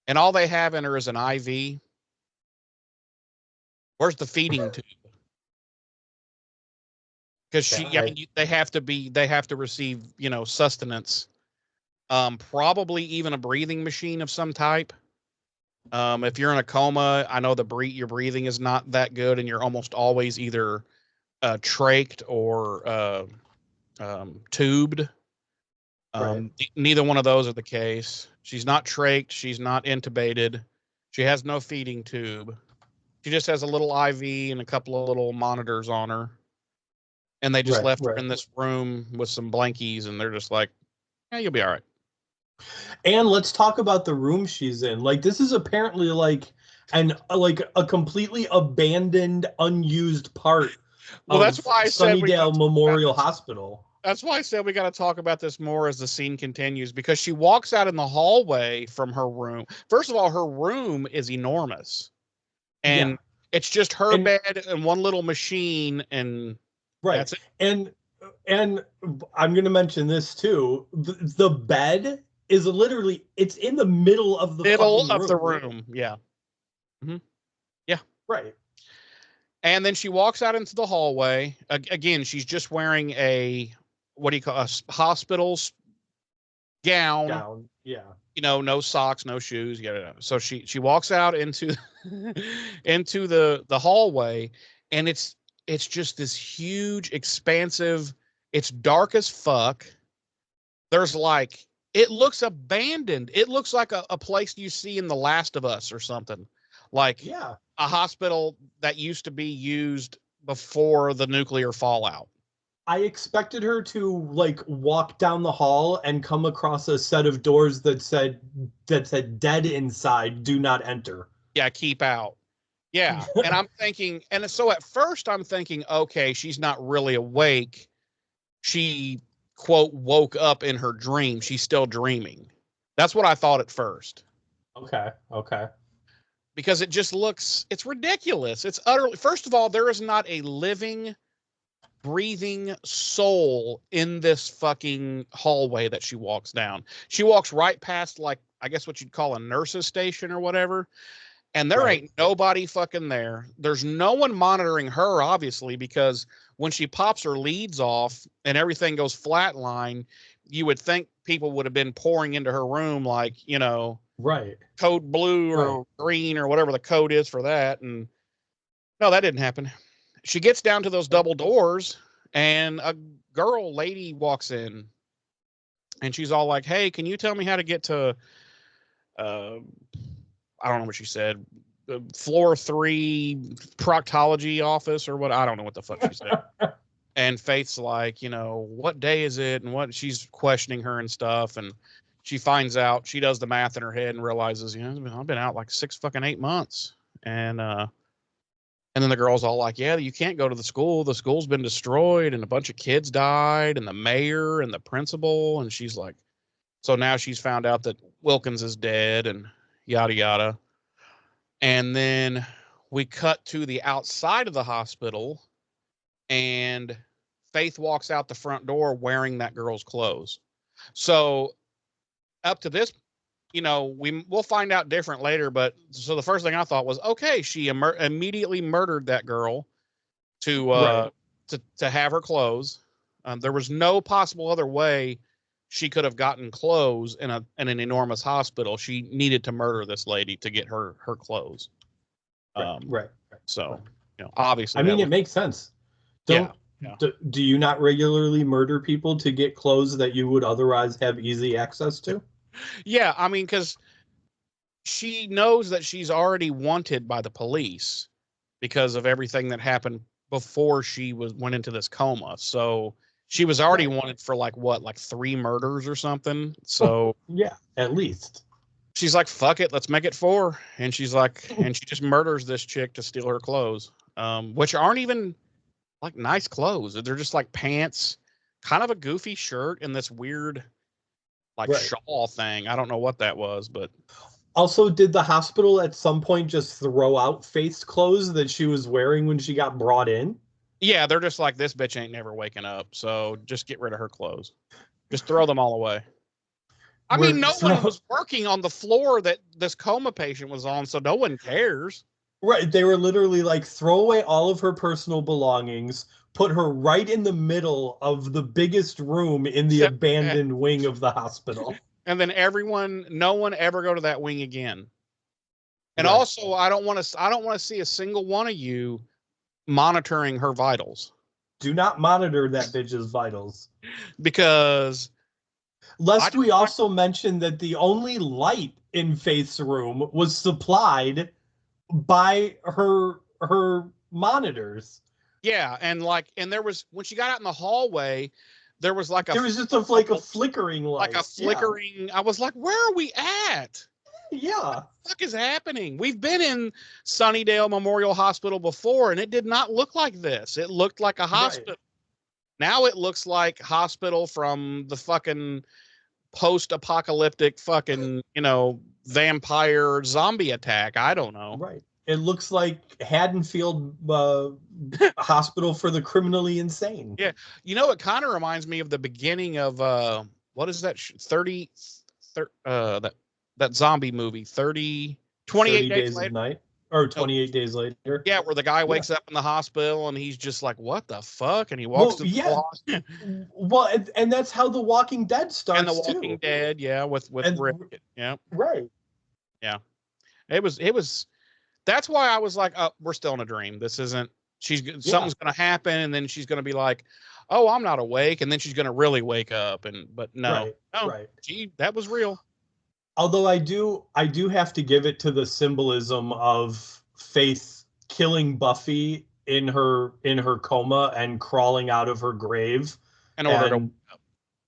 and all they have in her is an IV. Where's the feeding tube? Because they have to receive, sustenance. Probably even a breathing machine of some type. If you're in a coma, I know your breathing is not that good, and you're almost always either trached or tubed. Right. Neither one of those are the case. She's not trached. She's not intubated. She has no feeding tube. She just has a little IV and a couple of little monitors on her. And they just left her in this room with some blankies, and they're just like, yeah, you'll be all right. And let's talk about the room she's in. Like, this is apparently like a completely abandoned, unused part of that's why I Sunnydale Memorial Hospital. That's why I said we got to talk about this more as the scene continues, because she walks out in the hallway from her room. First of all, her room is enormous, and it's just her bed and one little machine, and that's it. And I'm going to mention this too. The bed is literally, it's in the middle of the room. Yeah. Mm-hmm. Yeah. Right. And then she walks out into the hallway. Again, she's just wearing a hospital's gown. Yeah. No socks, no shoes. Yeah. So she walks out into into the hallway, and it's just this huge, expansive. It's dark as fuck. There's it looks abandoned. It looks like a place you see in The Last of Us or something. A hospital that used to be used before the nuclear fallout. I expected her to walk down the hall and come across a set of doors that said dead inside, do not enter. Yeah, keep out. Yeah. And I'm thinking, and so at first I'm thinking, okay, she's not really awake. She, quote, woke up in her dream. She's still dreaming. That's what I thought at first. Okay. Because it just it's ridiculous. It's utterly, first of all, there is not a living, breathing soul in this fucking hallway that she walks down. She walks right past, I guess what you'd call a nurse's station or whatever. And there ain't nobody fucking there. There's no one monitoring her, obviously, because when she pops her leads off and everything goes flatline, you would think people would have been pouring into her room code blue or green or whatever the code is for that. And no, that didn't happen. She gets down to those double doors, and a lady walks in, and she's all like, hey, can you tell me how to get to, I don't know what she said, floor 3 proctology office or what? I don't know what the fuck she said. And Faith's like, what day is it? And what she's questioning her and stuff. And she finds out, she does the math in her head and realizes, I've been out 8 months. And then the girl's all like, yeah, you can't go to the school. The school's been destroyed and a bunch of kids died and the mayor and the principal. And she's like, so now she's found out that Wilkins is dead and yada, yada. And then we cut to the outside of the hospital, and Faith walks out the front door wearing that girl's clothes. So up to this, we'll find out different later. But so the first thing I thought was, okay, she immediately murdered that girl to have her clothes. There was no possible other way she could have gotten clothes in an enormous hospital. She needed to murder this lady to get her clothes. So, obviously, I mean, it makes sense. Do you not regularly murder people to get clothes that you would otherwise have easy access to? Yeah, I mean, because she knows that she's already wanted by the police because of everything that happened before she went into this coma. So She was already wanted for like 3 murders or something. So yeah, at least. She's like, fuck it, let's make it 4. And she's like, and she just murders this chick to steal her clothes, which aren't even like nice clothes. They're just like pants, kind of a goofy shirt, and this weird like shawl thing. I don't know what that was, but also, did the hospital at some point just throw out Faith's clothes that she was wearing when she got brought in? Yeah, they're just like, this bitch ain't never waking up, so just get rid of her clothes. Just throw them all away. I mean, no one was working on the floor that this coma patient was on, so no one cares. Right. They were literally like, throw away all of her personal belongings, put her right in the middle of the biggest room in the abandoned wing of the hospital. And then no one ever go to that wing again. And also, I don't want to see a single one of you monitoring her vitals. Do not monitor that bitch's vitals. Because lest we also mention that the only light in Faith's room was supplied by her monitors. Yeah, and there was, when she got out in the hallway, there was just a flickering light. Like a flickering. Yeah. I was like, where are we at? Yeah. What the fuck is happening? We've been in Sunnydale Memorial Hospital before, and it did not look like this. It looked like a hospital. Right. Now it looks like hospital from the fucking post-apocalyptic fucking, vampire zombie attack. I don't know. Right. It looks like Haddonfield Hospital for the criminally insane. Yeah. It kind of reminds me of the beginning of what is that 30 that zombie movie 28 days later. Night or 28 days later. Yeah, where the guy wakes up in the hospital and he's just like, what the fuck? And he walks to the hospital. Well, and that's how The Walking Dead starts. And The Walking Dead, yeah, with Rick. Yeah. Right. Yeah. It was that's why I was like, oh, we're still in a dream. This isn't, something's going to happen. And then she's going to be like, oh, I'm not awake. And then she's going to really wake up. But no, gee, that was real. Although I do have to give it to the symbolism of Faith killing Buffy in her coma and crawling out of her grave. In order to wake up.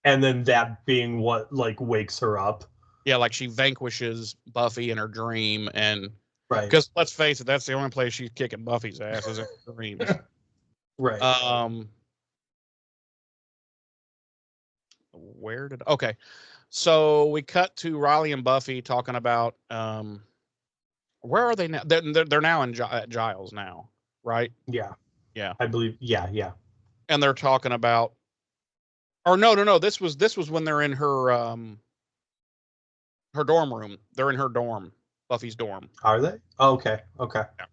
And then that being what like wakes her up. Yeah, like she vanquishes Buffy in her dream, and right. Because let's face it, that's the only place she's kicking Buffy's ass is in her dreams. Right. Okay. So we cut to Riley and Buffy talking about where are they now? They're now at Giles now, right? Yeah. Yeah. I believe. Yeah. And they're talking about, or no. This was when they're in her dorm room. They're in her dorm, Buffy's dorm. Are they? Oh, okay. Yeah.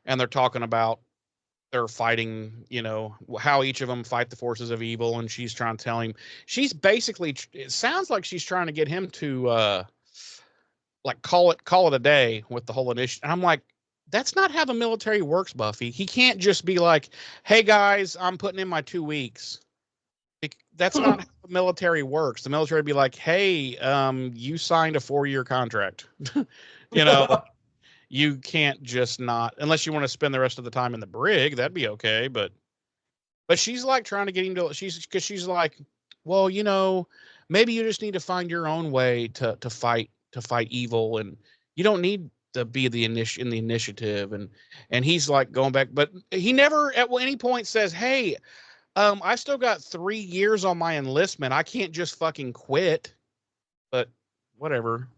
And they're talking about they're fighting, how each of them fight the forces of evil, and she's trying to tell him. She's basically, it sounds like she's trying to get him to like call it a day with the whole initiative. And I'm like, that's not how the military works, Buffy. He can't just be like, hey guys, I'm putting in my 2 weeks. That's not how the military works. The military would be like, hey, you signed a 4-year contract. You can't just not, unless you want to spend the rest of the time in the brig, that'd be okay. But she's like trying to get him to, she's like, well, maybe you just need to find your own way to fight evil, and you don't need to be in the initiative. And he's like going back, but he never at any point says, hey, I still got 3 years on my enlistment. I can't just fucking quit. But whatever.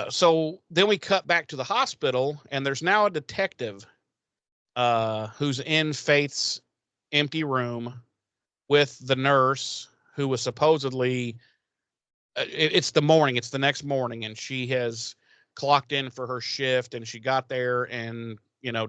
So then we cut back to the hospital, and there's now a detective who's in Faith's empty room with the nurse who was supposedly it's the next morning, and she has clocked in for her shift, and she got there and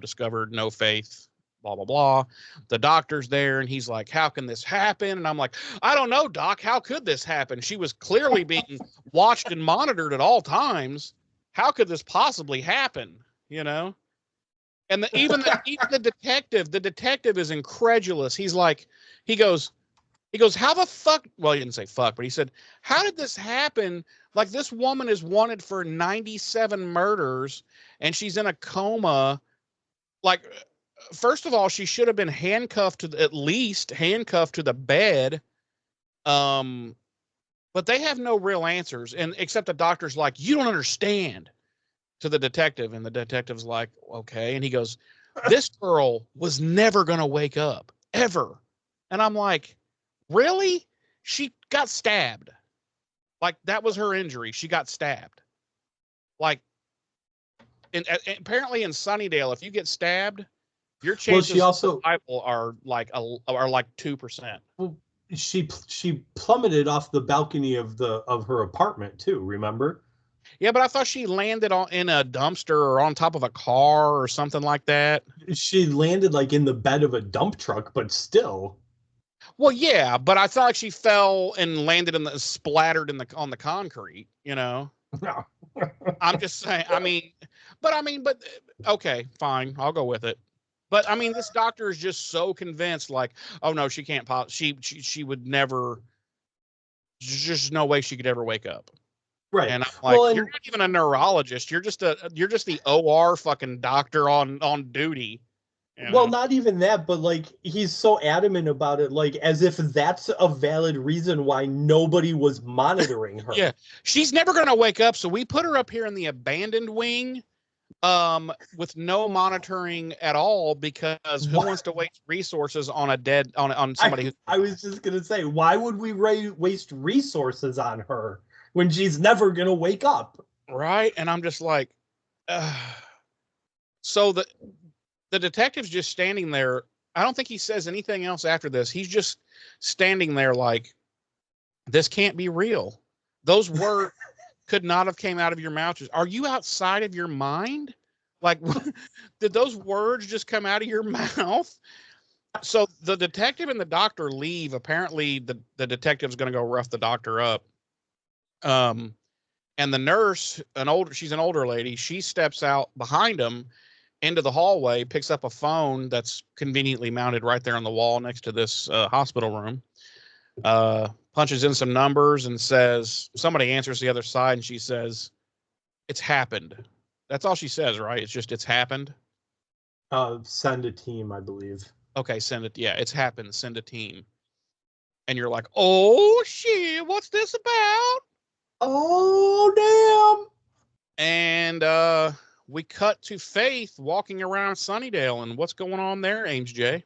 discovered no Faith, blah blah blah. The doctor's there, and he's like, how can this happen? And I'm like, I don't know, doc, how could this happen? She was clearly being watched and monitored at all times. How could this possibly happen? And even the detective is incredulous. He goes, how the fuck? Well, he didn't say fuck, but he said, how did this happen? Like, this woman is wanted for 97 murders, and she's in a coma. Like, first of all, she should have been handcuffed to at least handcuffed to the bed. But they have no real answers, and except the doctor's like, "You don't understand," to the detective, and the detective's like, "Okay," and he goes, "This girl was never gonna wake up ever," and I'm like, "Really? She got stabbed. Like that was her injury. She got stabbed. Like, and apparently in Sunnydale, if you get stabbed, your chances of survival are like 2%. Well, she plummeted off the balcony of her apartment too. Remember? Yeah, but I thought she landed in a dumpster or on top of a car or something like that. She landed like in the bed of a dump truck, but still. Well, yeah, but I thought like she fell and landed splattered on the concrete. You know. No. I'm just saying. But okay, fine, I'll go with it. But I mean, this doctor is just so convinced, like, oh no, she can't. She would never. There's just no way she could ever wake up. Right. And I'm like, you're not even a neurologist. You're just the OR fucking doctor on duty. You know? Well, not even that, but like he's so adamant about it, like as if that's a valid reason why nobody was monitoring her. Yeah, she's never gonna wake up, so we put her up here in the abandoned wing, with no monitoring at all, because who wants to waste resources on on somebody? I was just gonna say, why would we waste resources on her when she's never gonna wake up? Right, and I'm just like, so the detective's just standing there. I don't think he says anything else after this. He's just standing there like, this can't be real. Those words could not have came out of your mouth. Are you outside of your mind? Like, did those words just come out of your mouth? So the detective and the doctor leave. Apparently the detective's going to go rough the doctor up. And the nurse, she's an older lady. She steps out behind him into the hallway, picks up a phone that's conveniently mounted right there on the wall next to this hospital room, punches in some numbers and says, somebody answers the other side, and she says, "It's happened." That's all she says, right? It's just, "It's happened." Send a team, I believe. Okay, send it. Yeah, it's happened. Send a team. And you're like, oh shit, what's this about? Oh damn. And we cut to Faith walking around Sunnydale, and what's going on there, Ames J?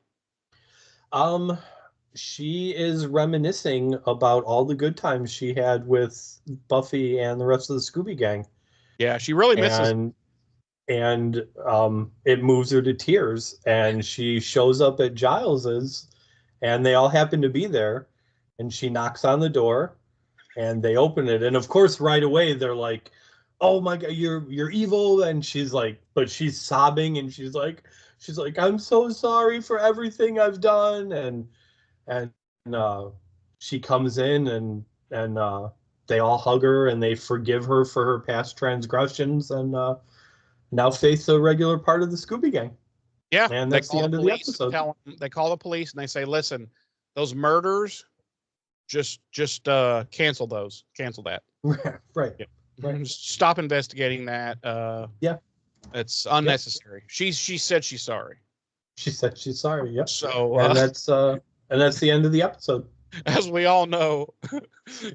She is reminiscing about all the good times she had with Buffy and the rest of the Scooby Gang. Yeah, she really misses. And it moves her to tears. And she shows up at Giles's, and they all happen to be there. And she knocks on the door, and they open it. And of course, right away they're like, "Oh my God, you're evil!" And she's like, but she's sobbing, and she's like, "I'm so sorry for everything I've done." And she comes in, and they all hug her, and they forgive her for her past transgressions, and now Faith's a regular part of the Scooby Gang. Yeah, and that's the end of the episode. They call the police, and they say, "Listen, those murders, just cancel those. Cancel that." Right. Yeah. Right. Stop investigating that. Yeah. It's unnecessary. Yeah. She said she's sorry. She said she's sorry. Yep. So and that's the end of the episode. As we all know,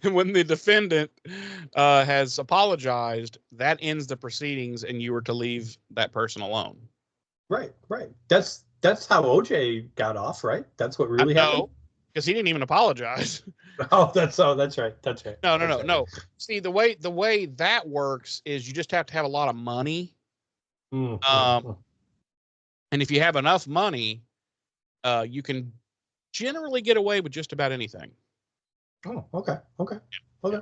when the defendant has apologized, that ends the proceedings, and you were to leave that person alone. Right. That's how OJ got off, right? That's what really happened. Because he didn't even apologize. That's right. No. See, the way that works is you just have to have a lot of money. Mm-hmm. And if you have enough money, you can generally get away with just about anything. Oh, okay. Yeah.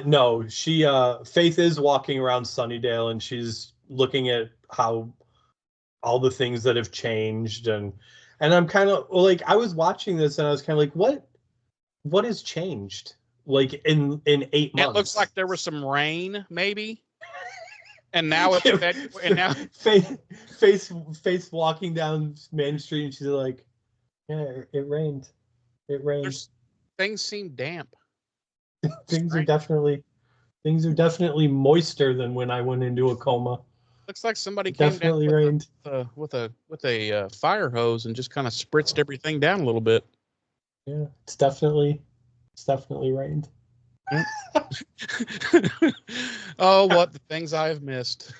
No, she Faith is walking around Sunnydale, and she's looking at how all the things that have changed, and I'm kind of like, I was watching this and I was kind of like, what has changed? Like in 8 months. It looks like there was some rain, maybe. And now it's and now Faith walking down Main Street, and she's like, "Yeah, it rained. It rained." Things seem damp. Things are definitely moister than when I went into a coma. Looks like somebody It came down definitely rained. with a fire hose and just kind of spritzed everything down a little bit. Yeah, it's definitely rained. Yeah. Oh, what the things I have missed.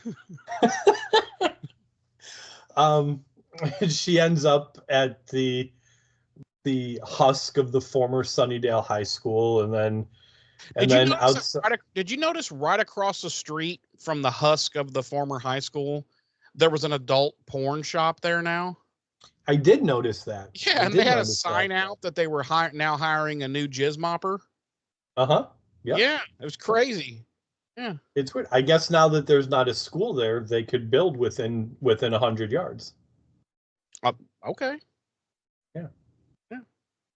Um, she ends up at the husk of the former Sunnydale High School, and then outside. Did you notice right across the street from the husk of the former high school, there was an adult porn shop there now? I did notice that. Yeah, and they had a sign out that they were now hiring a new jizz mopper. Yep. Yeah, it was crazy. Yeah, It's weird. I guess now that there's not a school there, they could build within 100 yards. okay. Yeah. Yeah.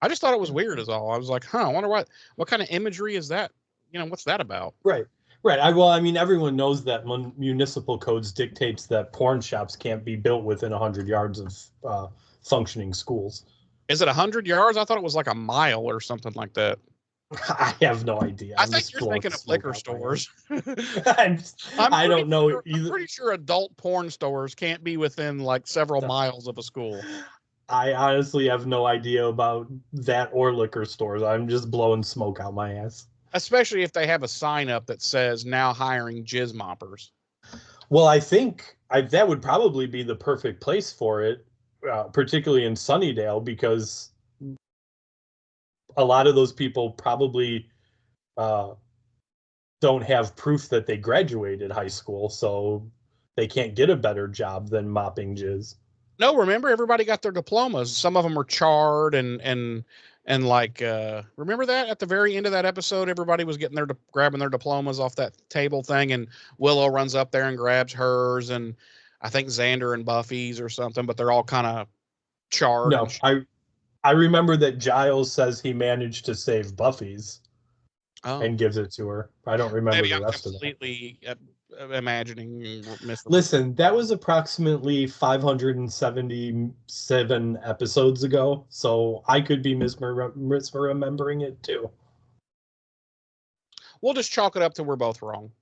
I just thought it was weird, is all. I was like, huh, I wonder what kind of imagery is that? What's that about? Right. I mean, everyone knows that municipal codes dictates that porn shops can't be built within 100 yards of functioning schools. Is it 100 yards? I thought it was like a mile or something like that. I have no idea. I think you're thinking of liquor stores. I don't know either. I'm pretty sure adult porn stores can't be within like several miles of a school. I honestly have no idea about that or liquor stores. I'm just blowing smoke out my ass. Especially if they have a sign up that says now hiring jizz moppers. Well, I think that would probably be the perfect place for it, particularly in Sunnydale, because a lot of those people probably don't have proof that they graduated high school, so they can't get a better job than mopping jizz. No, remember, everybody got their diplomas. Some of them were charred and like remember that at the very end of that episode, everybody was grabbing their diplomas off that table thing, and Willow runs up there and grabs hers, and I think Xander and Buffy's or something, but they're all kind of charred. No, I remember that Giles says he managed to save Buffy's and gives it to her. I don't remember the rest of it. Completely imagining. Listen, that was approximately 577 episodes ago, so I could be misremembering it too. We'll just chalk it up to we're both wrong.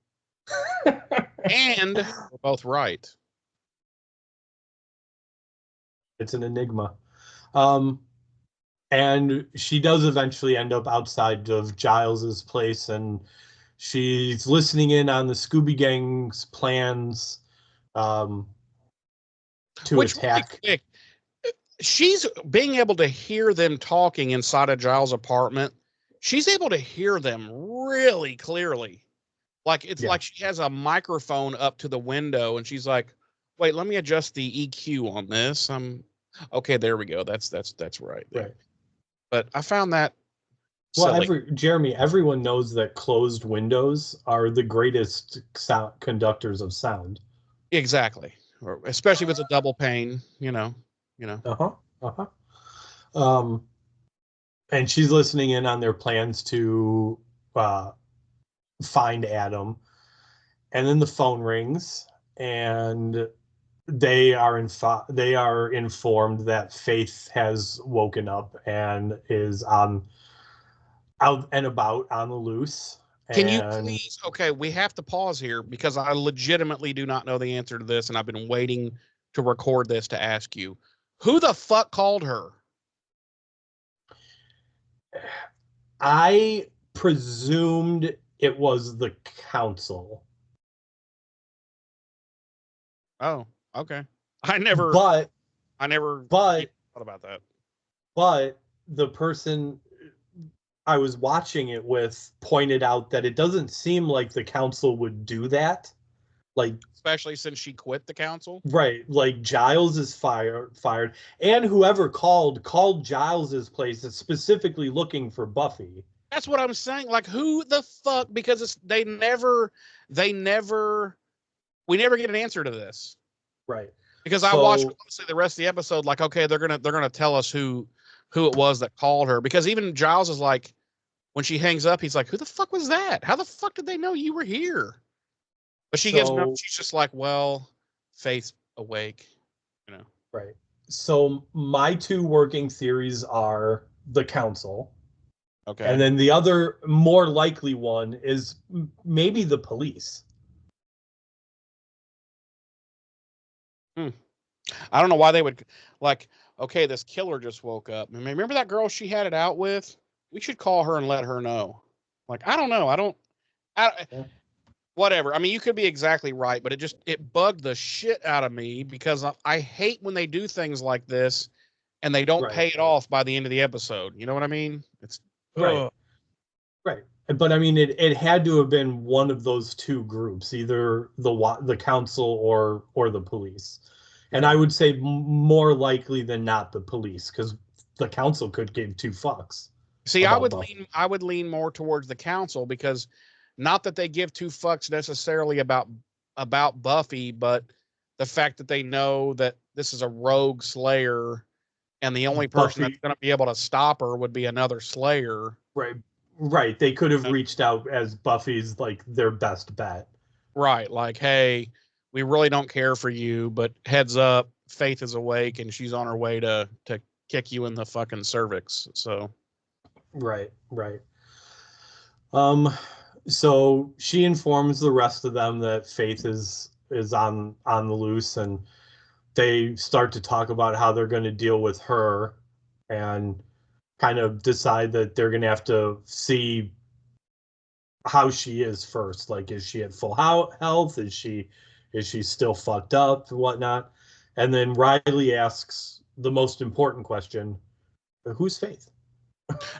And we're both right. It's an enigma. And she does eventually end up outside of Giles's place, and she's listening in on the Scooby Gang's plans to attack. Really quick, she's being able to hear them talking inside of Giles' apartment. She's able to hear them really clearly. Like it's like she has a microphone up to the window, and she's like, "Wait, let me adjust the EQ on this." Okay, there we go. That's right. Right. But I found that silly. Well, Jeremy, everyone knows that closed windows are the greatest conductors of sound. Exactly. Especially if it's a double pane, And she's listening in on their plans to find Adam. And then the phone rings, and they are informed that Faith has woken up and is out and about on the loose. Can you please? Okay, we have to pause here because I legitimately do not know the answer to this, and I've been waiting to record this to ask you. Who the fuck called her? I presumed it was the council. Oh, okay. I never thought about that. But the person I was watching it with pointed out that it doesn't seem like the council would do that. Like, especially since she quit the council. Right. Like Giles is fired, and whoever called Giles's place is specifically looking for Buffy. That's what I'm saying. Like, who the fuck? Because we never get an answer to this. Right. Because I watched closely the rest of the episode, like, okay, they're gonna tell us who it was that called her. Because even Giles is like, when she hangs up, he's like, who the fuck was that? How the fuck did they know you were here? But she gets no, she's just like, well, Faith's awake, Right. So my two working theories are the council. Okay. And then the other more likely one is maybe the police. I don't know why they would like. Okay, this killer just woke up. I mean, remember that girl she had it out with? We should call her and let her know. Like, I don't know. Yeah. Whatever. I mean, you could be exactly right, but it bugged the shit out of me because I hate when they do things like this and they don't pay it off by the end of the episode. You know what I mean? It's right. Right. But I mean, it had to have been one of those two groups, either the council or the police. And I would say more likely than not the police, because the council could give two fucks. See, I would lean more towards the council, because not that they give two fucks necessarily about Buffy, but the fact that they know that this is a rogue slayer and the only person that's going to be able to stop her would be another slayer. Right. They could have reached out as Buffy's like their best bet. Right. Like, hey, we really don't care for you, but heads up, Faith is awake and she's on her way to kick you in the fucking cervix. So. Right. So she informs the rest of them that Faith is on the loose, and they start to talk about how they're going to deal with her, and kind of decide that they're going to have to see how she is first. Like, is she at full health? Is she still fucked up and whatnot? And then Riley asks the most important question: who's Faith?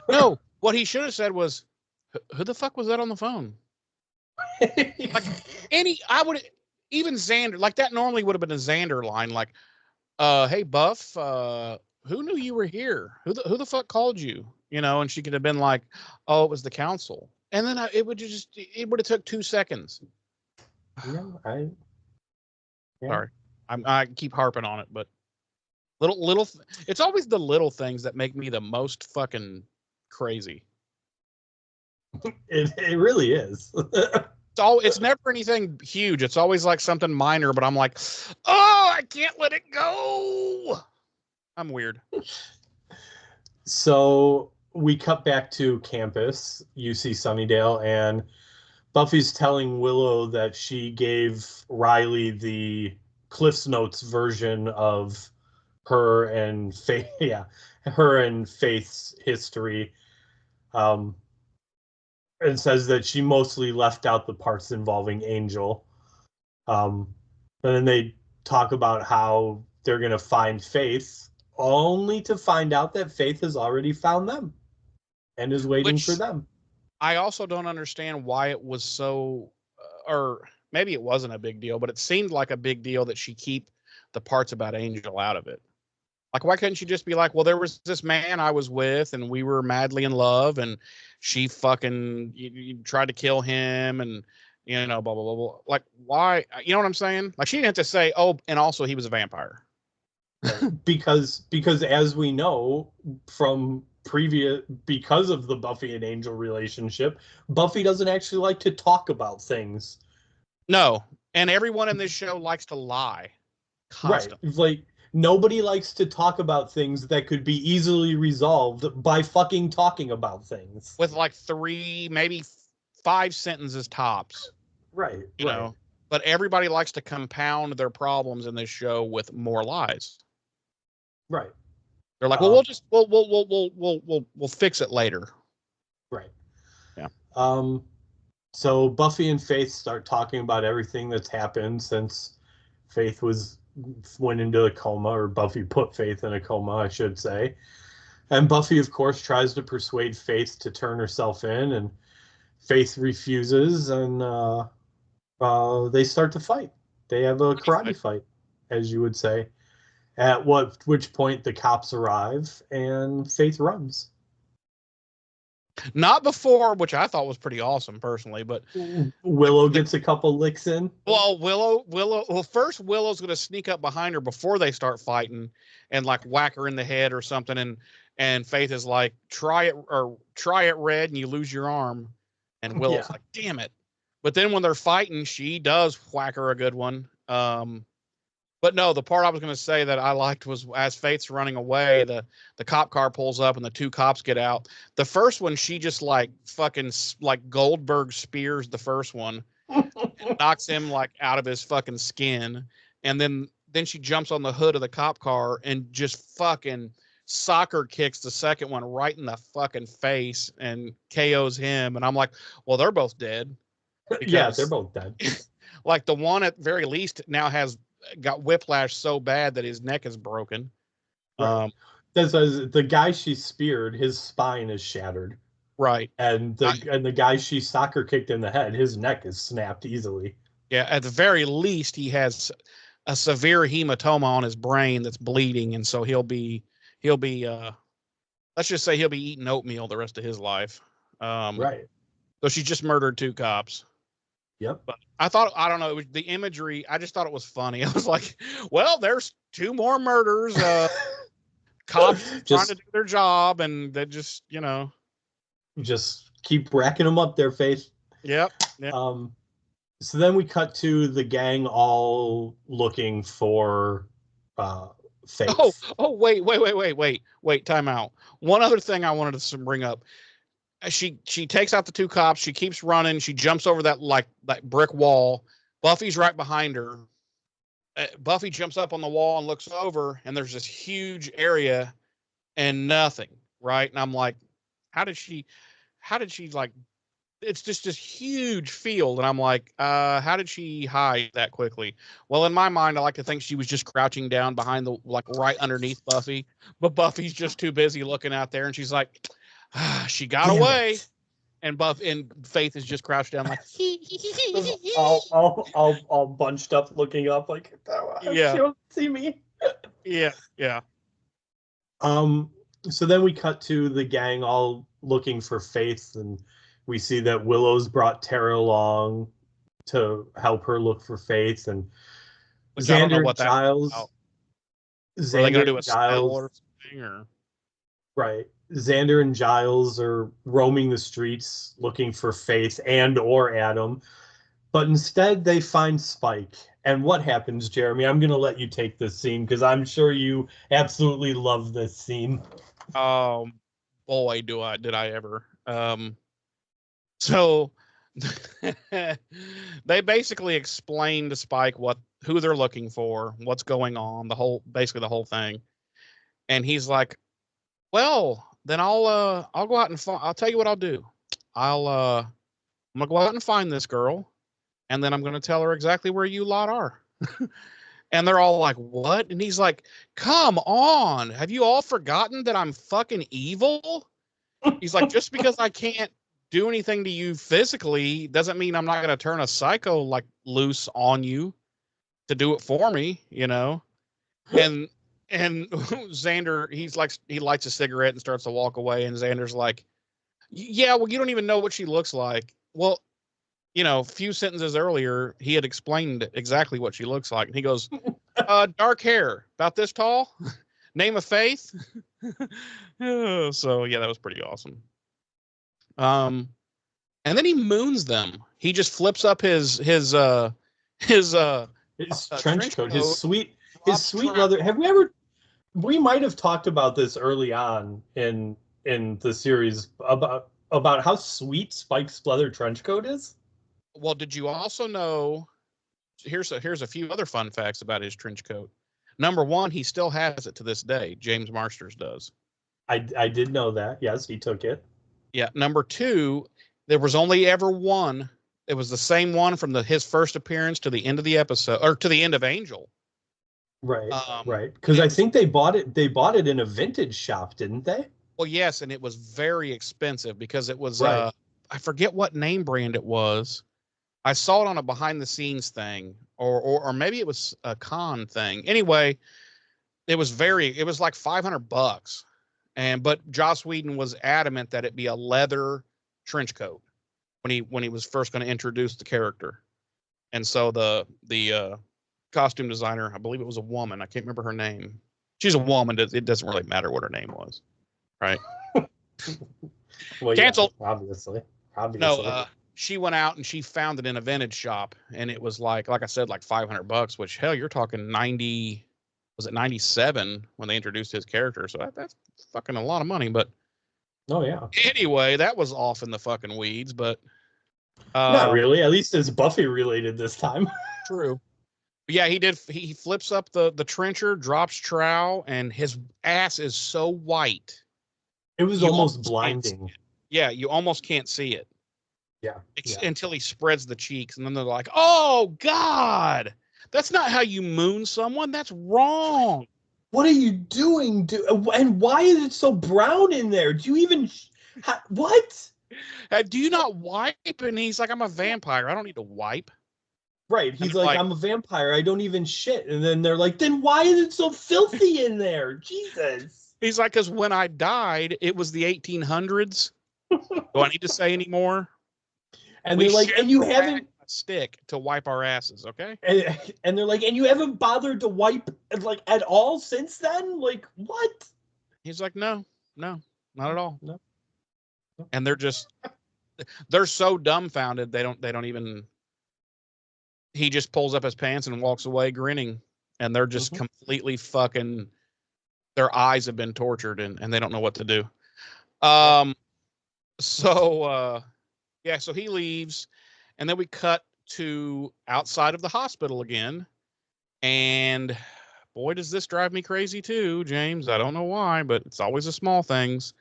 No, what he should have said was, who the fuck was that on the phone? Like, even Xander, like that normally would have been a Xander line, like, hey Buff, who knew you were here? Who the fuck called you? You know, and she could have been like, oh, it was the council. And then it would have took 2 seconds. Yeah. Sorry. I keep harping on it, but it's always the little things that make me the most fucking crazy. It really is. It's never anything huge. It's always like something minor, but I'm like, oh, I can't let it go. I'm weird. So we cut back to campus, UC Sunnydale, and Buffy's telling Willow that she gave Riley the Cliff's Notes version of her and Faith's history, and says that she mostly left out the parts involving Angel. And then they talk about how they're going to find Faith, only to find out that Faith has already found them and is waiting for them. I also don't understand why it was so, or maybe it wasn't a big deal, but it seemed like a big deal that she keep the parts about Angel out of it. Like, why couldn't she just be like, well, there was this man I was with and we were madly in love and she fucking you tried to kill him and, you know, blah, blah, blah, blah. Like, why? You know what I'm saying? Like, she didn't have to say, oh, and also he was a vampire. because as we know from because of the Buffy and Angel relationship, Buffy doesn't actually like to talk about things. No. And everyone in this show likes to lie. Constantly. Right. Like, nobody likes to talk about things that could be easily resolved by fucking talking about things. With like 3, maybe 5 sentences tops. Right. You know, but everybody likes to compound their problems in this show with more lies. Right. They're like, well, we'll fix it later. Right. Yeah. So Buffy and Faith start talking about everything that's happened since Faith went into a coma, or Buffy put Faith in a coma, I should say. And Buffy, of course, tries to persuade Faith to turn herself in, and Faith refuses, and they start to fight. They have a karate fight, as you would say. At which point the cops arrive and Faith runs. Not before, which I thought was pretty awesome personally, but Willow gets a couple licks in. Well, first Willow's going to sneak up behind her before they start fighting and like whack her in the head or something. And Faith is like, try it red and you lose your arm. And Willow's like, damn it. But then when they're fighting, she does whack her a good one. But no, the part I was going to say that I liked was as Faith's running away, the cop car pulls up and the 2 cops get out. The first one, she just like fucking like Goldberg spears the first one and knocks him like out of his fucking skin. And then then she jumps on the hood of the cop car and just fucking soccer kicks the second one right in the fucking face and KOs him. And I'm like, well, they're both dead. Yeah, they're both dead. Like the one at very least now has got whiplash so bad that his neck is broken. Right. The guy she speared, his spine is shattered. Right. And the guy she soccer kicked in the head, his neck is snapped easily. Yeah, at the very least, he has a severe hematoma on his brain that's bleeding, and so he'll be let's just say he'll be eating oatmeal the rest of his life. Right. So she just murdered 2 cops. Yep. But I don't know, it was the imagery. I just thought it was funny. I was like, well, there's 2 more murders. Cops trying to do their job, and they just, just keep racking them up there, Faith. Yep. So then we cut to the gang all looking for Faith. Wait, time out. One other thing I wanted to bring up. She takes out the 2 cops. She keeps running. She jumps over that brick wall. Buffy's right behind her. Buffy jumps up on the wall and looks over, and there's this huge area and nothing, right? And I'm like, how did she like, it's just this huge field, and I'm like, how did she hide that quickly? Well, in my mind, I like to think she was just crouching down behind right underneath Buffy, but Buffy's just too busy looking out there, and she's like, she got away. And Faith is just crouched down like all bunched up, looking up like, yeah, she don't see me. yeah. So then we cut to the gang all looking for Faith, and we see that Willow's brought Tara along to help her look for Faith, and Xander and Giles. Are they gonna do a spell or something, or? Right. Xander and Giles are roaming the streets looking for Faith or Adam, but instead they find Spike. And what happens, Jeremy? I'm going to let you take this scene because I'm sure you absolutely love this scene. Boy, did I ever. So they basically explain to Spike who they're looking for, what's going on, basically the whole thing. And he's like, well, then I'll go out and I'll tell you what I'll do. I'm gonna go out and find this girl, and then I'm gonna tell her exactly where you lot are. And they're all like, what? And he's like, come on, have you all forgotten that I'm fucking evil? He's like, just because I can't do anything to you physically doesn't mean I'm not gonna turn a psycho loose on you to do it for me, And Xander, he lights a cigarette and starts to walk away. And Xander's like, yeah, well, you don't even know what she looks like. Well, a few sentences earlier, he had explained exactly what she looks like. And he goes, dark hair, about this tall, name of Faith. So yeah, that was pretty awesome. And then he moons them. He just flips up his trench coat, his sweet leather. We might have talked about this early on in the series about how sweet Spike's leather trench coat is. Well, did you also know? Here's a few other fun facts about his trench coat. Number 1, he still has it to this day. James Marsters does. I did know that. Yes, he took it. Yeah. Number 2, there was only ever one. It was the same one from his first appearance to the end of the episode, or to the end of Angel. Right, right. Because I think they bought it in a vintage shop, didn't they? Well, yes, and it was very expensive because it was right. I forget what name brand it was. I saw it on a behind the scenes thing, or maybe it was a con thing. Anyway, it was like $500, but Joss Whedon was adamant that it be a leather trench coat when he was first going to introduce the character, and so the costume designer, I believe it was a woman. I can't remember her name. She's a woman. It doesn't really matter what her name was, right? Well, canceled. Yeah, obviously. No, she went out and she found it in a vintage shop, and it was like I said, like $500. Which hell, you're talking 90. Was it 97 when they introduced his character? So that's fucking a lot of money. But oh yeah. Anyway, that was off in the fucking weeds, but not really. At least it's Buffy related this time. True. Yeah, he did. He flips up the trencher, drops trowel, and his ass is so white. It was You almost almost can't see blinding. it. Yeah, you almost can't see it. Yeah. Yeah. Until he spreads the cheeks, and then they're like, "Oh God, that's not how you moon someone. That's wrong." What are you doing? And why is it so brown in there? Do you even what? Do you not wipe? And he's like, "I'm a vampire. I don't need to wipe." Right. And He's they're like, like, I'm a vampire. I don't even shit. And then they're like, then why is it so filthy in there? Jesus. he's like, "Because when I died, it was the 1800s. Do I need to say any more? And We they're like, shared and you a haven't stick to wipe our asses, okay?" and they're like, and you haven't bothered to wipe like at all since then? Like, what? He's like, "No, not at all." No. And they're so dumbfounded they don't even. He just pulls up his pants and walks away grinning, and they're just completely fucking. Their eyes have been tortured, and they don't know what to do. So so he leaves, and then we cut to outside of the hospital again, and boy, does this drive me crazy too, James. I don't know why, but it's always the small things.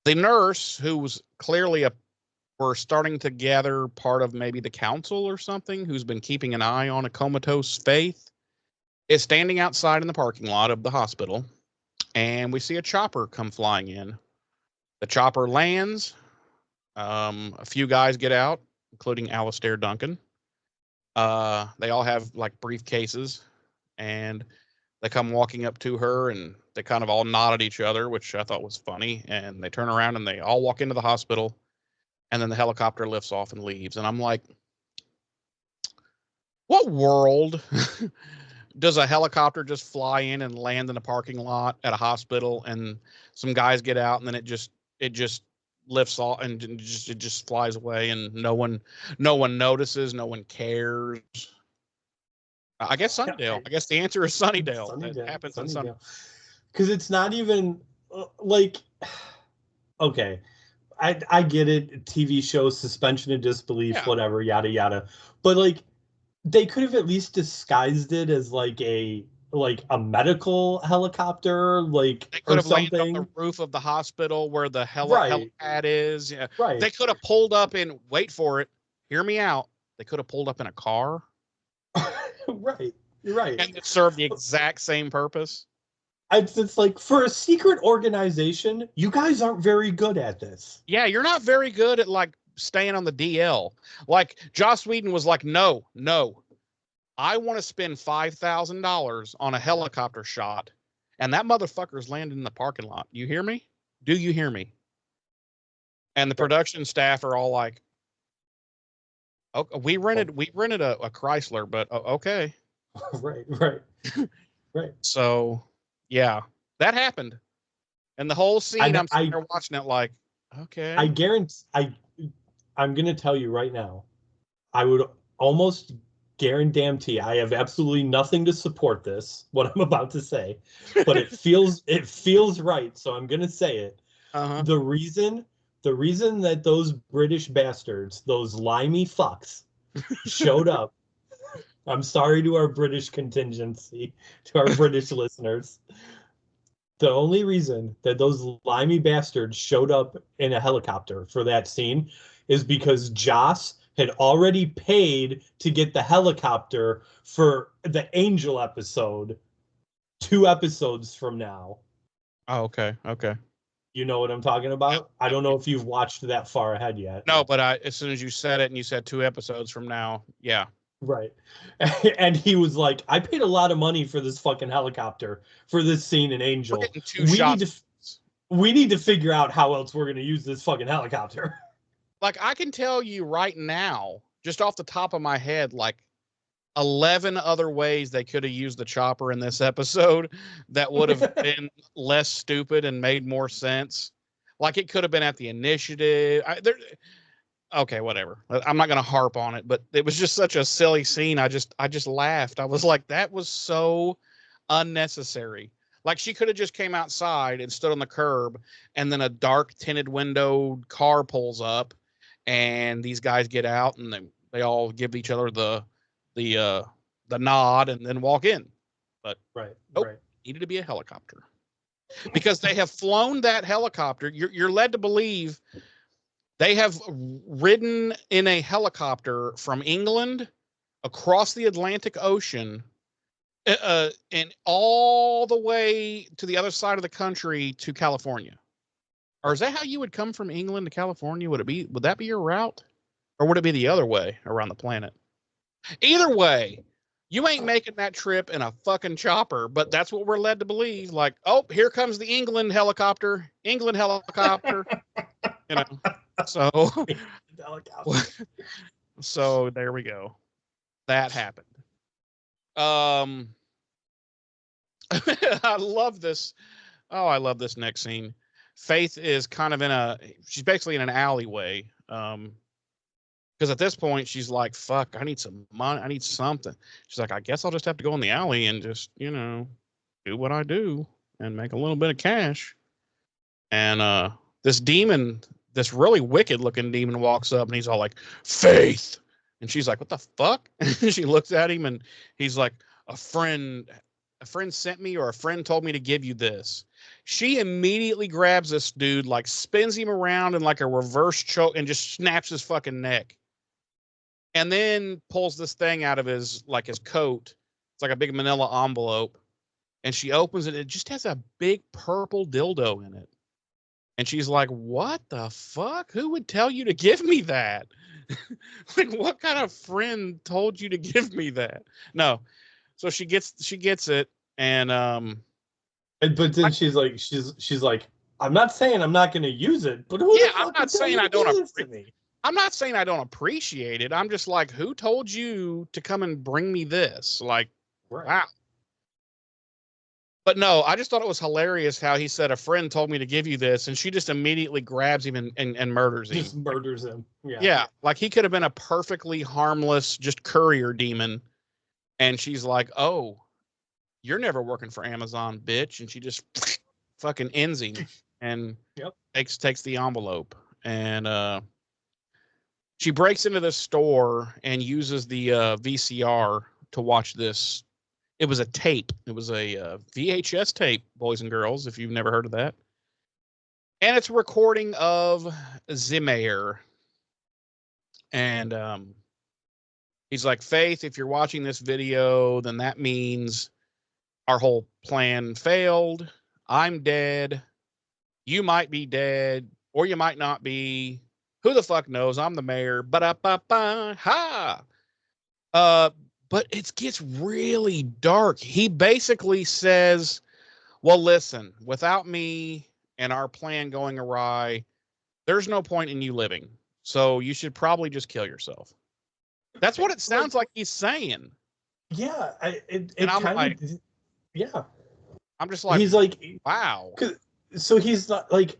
The nurse, who was clearly we're starting to gather part of maybe the council or something, who's been keeping an eye on a comatose Faith, is standing outside in the parking lot of the hospital, and we see a chopper come flying in. The chopper lands. A few guys get out, including Alistair Duncan. They all have like briefcases, and they come walking up to her, and they kind of all nod at each other, which I thought was funny. And they turn around and they all walk into the hospital, and then the helicopter lifts off and leaves. And I'm like, what world does a helicopter just fly in and land in a parking lot at a hospital, and some guys get out, and then it just lifts off and it just flies away, and no one notices, no one cares. I guess Sunnydale. I guess the answer is Sunnydale. That happens in some. Because it's not even like, okay, I get it. TV shows, suspension of disbelief, whatever, yada yada. But like, they could have at least disguised it as like a medical helicopter, like, they could or have landed something on the roof of the hospital where the Right. helipad is. Yeah, Right. they could have pulled up in. Wait for it. Hear me out. They could have pulled up in a car. Right. Right. And it served the exact same purpose. It's like, for a secret organization, you guys aren't very good at this. Yeah, you're not very good at like staying on the DL. Like Joss Whedon was like, no, I want to spend $5,000 on a helicopter shot, and that motherfucker's landing in the parking lot. You hear me? Do you hear me? And the production staff are all like, "Oh, we rented a Chrysler, but okay." Right. So, yeah, that happened, and the whole scene, I'm sitting there watching it like, okay. I guarantee. I'm gonna tell you right now, I would almost guarantee. I have absolutely nothing to support this, what I'm about to say, but it feels right, so I'm gonna say it. Uh-huh. The reason that those British bastards, those limey fucks, showed up. I'm sorry to our British contingency, to our British listeners. The only reason that those limey bastards showed up in a helicopter for that scene is because Joss had already paid to get the helicopter for the Angel episode 2 episodes from now. Oh, okay. You know what I'm talking about? I don't know if you've watched that far ahead yet. No, but as soon as you said it and you said 2 episodes from now, yeah. Right. And he was like, I paid a lot of money for this fucking helicopter for this scene in Angel. We need to figure out how else we're going to use this fucking helicopter. Like, I can tell you right now, just off the top of my head, like 11 other ways they could have used the chopper in this episode that would have been less stupid and made more sense. Like, it could have been at the initiative. Okay, whatever. I'm not going to harp on it, but it was just such a silly scene. I just laughed. I was like, that was so unnecessary. Like, she could have just came outside and stood on the curb, and then a dark tinted window car pulls up, and these guys get out, and they all give each other the the nod and then walk in. But Right. nope, Right. needed to be a helicopter. Because they have flown that helicopter. You're led to believe they have ridden in a helicopter from England across the Atlantic Ocean and all the way to the other side of the country to California. Or is that how you would come from England to California? Would that be your route? Or would it be the other way around the planet? Either way, you ain't making that trip in a fucking chopper, but that's what we're led to believe. Like, oh, here comes the England helicopter. You know. So so there we go. That happened. I love this. Oh, I love this next scene. Faith is kind of she's basically in an alleyway. Because at this point she's like, fuck, I need some money. I need something. She's like, I guess I'll just have to go in the alley and just, do what I do and make a little bit of cash. And this demon, this really wicked looking demon walks up and he's all like, Faith. And she's like, what the fuck? And she looks at him and he's like, a friend sent me, or a friend told me to give you this. She immediately grabs this dude, like spins him around in like a reverse choke and just snaps his fucking neck. And then pulls this thing out of his coat. It's like a big manila envelope. And she opens it. It just has a big purple dildo in it. And she's like, what the fuck? Who would tell you to give me that? Like, what kind of friend told you to give me that? No. So she gets it. And but then she's like, I'm not saying I'm not going to use it, but who the fuck I'm not would tell saying you I to do don't this to me? I'm not saying I don't appreciate it. I'm just like, who told you to come and bring me this? Like, Right. wow. But no, I just thought it was hilarious how he said, a friend told me to give you this. And she just immediately grabs him and murders him. Just murders him. Yeah. Yeah. Like he could have been a perfectly harmless, just courier demon. And she's like, oh, you're never working for Amazon, bitch. And she just fucking ends him and takes the envelope. And, she breaks into the store and uses the VCR to watch this. It was a tape. It was a VHS tape, boys and girls, if you've never heard of that. And it's a recording of the mayor. And he's like, Faith, if you're watching this video, then that means our whole plan failed. I'm dead. You might be dead, or you might not be. Who the fuck knows? I'm the mayor. Ha. But it gets really dark. He basically says, well, listen, without me and our plan going awry, there's no point in you living. So you should probably just kill yourself. That's what it sounds like he's saying. Yeah. Yeah. I'm just like, he's like, wow. So he's not like,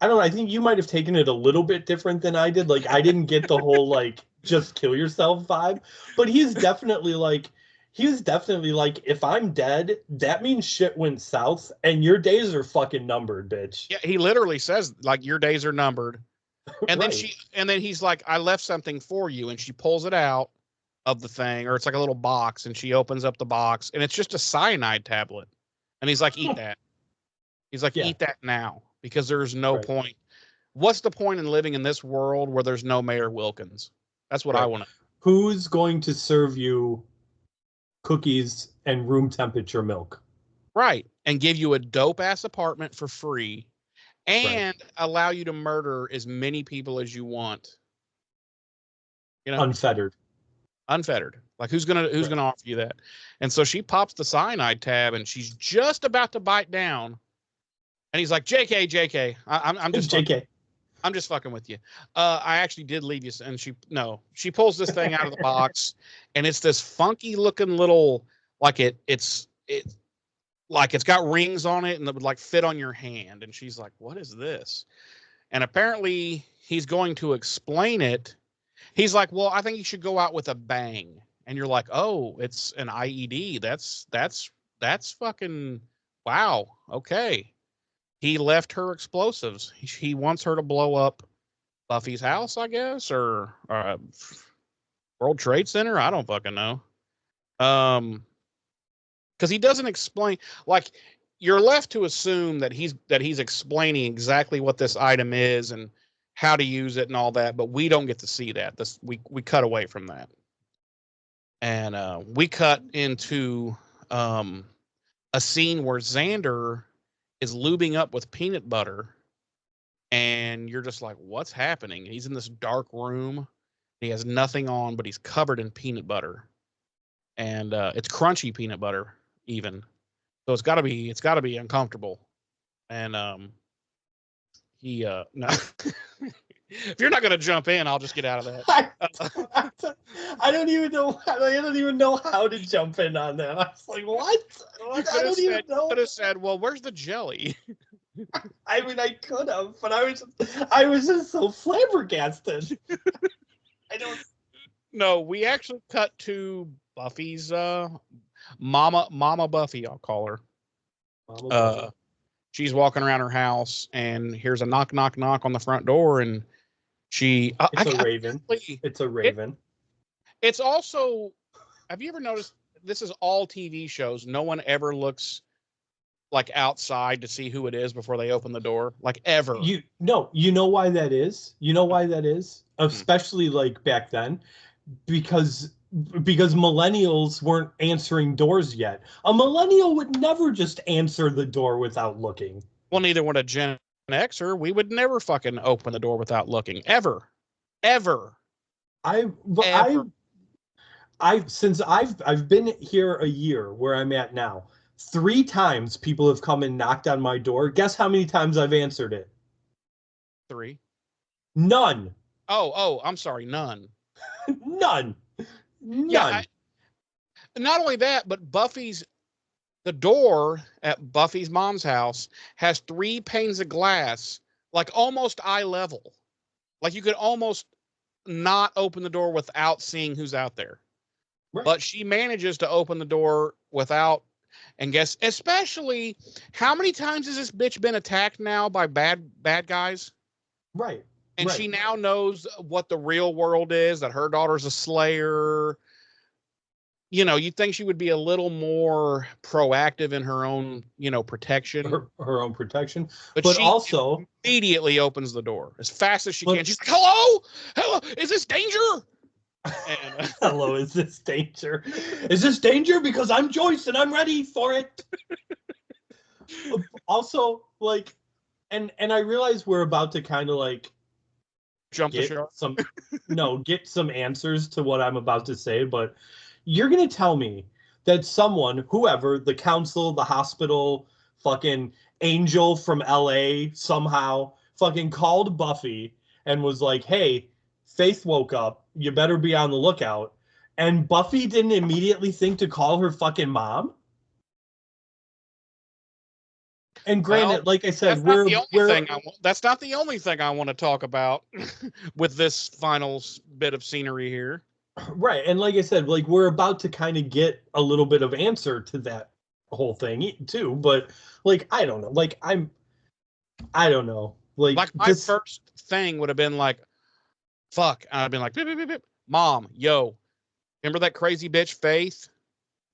I don't know. I think you might have taken it a little bit different than I did. Like, I didn't get the whole, like, just kill yourself vibe, but he's definitely like, if I'm dead, that means shit went south and your days are fucking numbered, bitch. Yeah. He literally says, like, your days are numbered. And Right. then he's like, I left something for you. And she pulls it out of the thing, or it's like a little box, and she opens up the box and it's just a cyanide tablet. And he's like, eat that. He's like, eat that now, because there's no point. What's the point in living in this world where there's no Mayor Wilkins? That's what I want to. Who's going to serve you cookies and room temperature milk? Right. And give you a dope ass apartment for free and allow you to murder as many people as you want. You know, unfettered. Like who's gonna offer you that? And so she pops the cyanide tab and she's just about to bite down. And he's like, JK, I'm just JK. I'm just fucking with you. I actually did leave you. And she pulls this thing out of the box, and it's this funky looking little, like it's got rings on it and it would like fit on your hand. And she's like, what is this? And apparently he's going to explain it. He's like, well, I think you should go out with a bang. And you're like, oh, it's an IED. That's fucking, wow. Okay. He left her explosives. He wants her to blow up Buffy's house, I guess, or World Trade Center. I don't fucking know. Because he doesn't explain. Like, you're left to assume that he's explaining exactly what this item is and how to use it and all that, but we don't get to see that. We cut away from that, and we cut into a scene where Xander is lubing up with peanut butter, and you're just like, what's happening? He's in this dark room. He has nothing on, but he's covered in peanut butter, and it's crunchy peanut butter even. So it's got to be uncomfortable. And he no. If you're not going to jump in, I'll just get out of that. I don't even know. I don't even know how to jump in on that. I was like, what? I don't even know. You could have said, well, where's the jelly? I mean, I could have, but I was just so flabbergasted. I don't. No, we actually cut to Buffy's Mama Buffy, I'll call her. Mama Buffy. She's walking around her house and here's a knock, knock, knock on the front door, and she. It's a raven. It's a raven. It's also. Have you ever noticed? This is all TV shows. No one ever looks like outside to see who it is before they open the door, like ever. You know why that is? You know why that is? Especially like back then, because millennials weren't answering doors yet. A millennial would never just answer the door without looking. Well, neither would a Gen Xer. We would never fucking open the door without looking, ever. Since I've been here a year where I'm at now, 3 times people have come and knocked on my door. Guess how many times I've answered it? 3. None. Oh, I'm sorry, none. None. Yeah. Not only that, but the door at Buffy's mom's house has 3 panes of glass, like almost eye level. Like you could almost not open the door without seeing who's out there. Right. But she manages to open the door without, and guess, especially, how many times has this bitch been attacked now by bad guys? Right. And she now knows what the real world is, that her daughter's a slayer. You know, you'd think she would be a little more proactive in her own, protection. Her own protection. But she also immediately opens the door as fast as she can. She's like, hello, is this danger? And, hello, is this danger? Is this danger? Because I'm Joyce and I'm ready for it. Also, like, and I realize we're about to kind of like jump the shark. Get some answers to what I'm about to say, but you're gonna tell me that someone, whoever, the council, the hospital, fucking angel from LA, somehow fucking called Buffy and was like, hey, Faith woke up, you better be on the lookout. And Buffy didn't immediately think to call her fucking mom? And granted, like I said, that's not the only thing I want to talk about with this final bit of scenery here. Right. And like I said, like we're about to kind of get a little bit of answer to that whole thing too. But like, I don't know. Like I don't know. Like my first thing would have been like, fuck. And I'd been like, beep, beep, beep, beep. Mom, yo, remember that crazy bitch Faith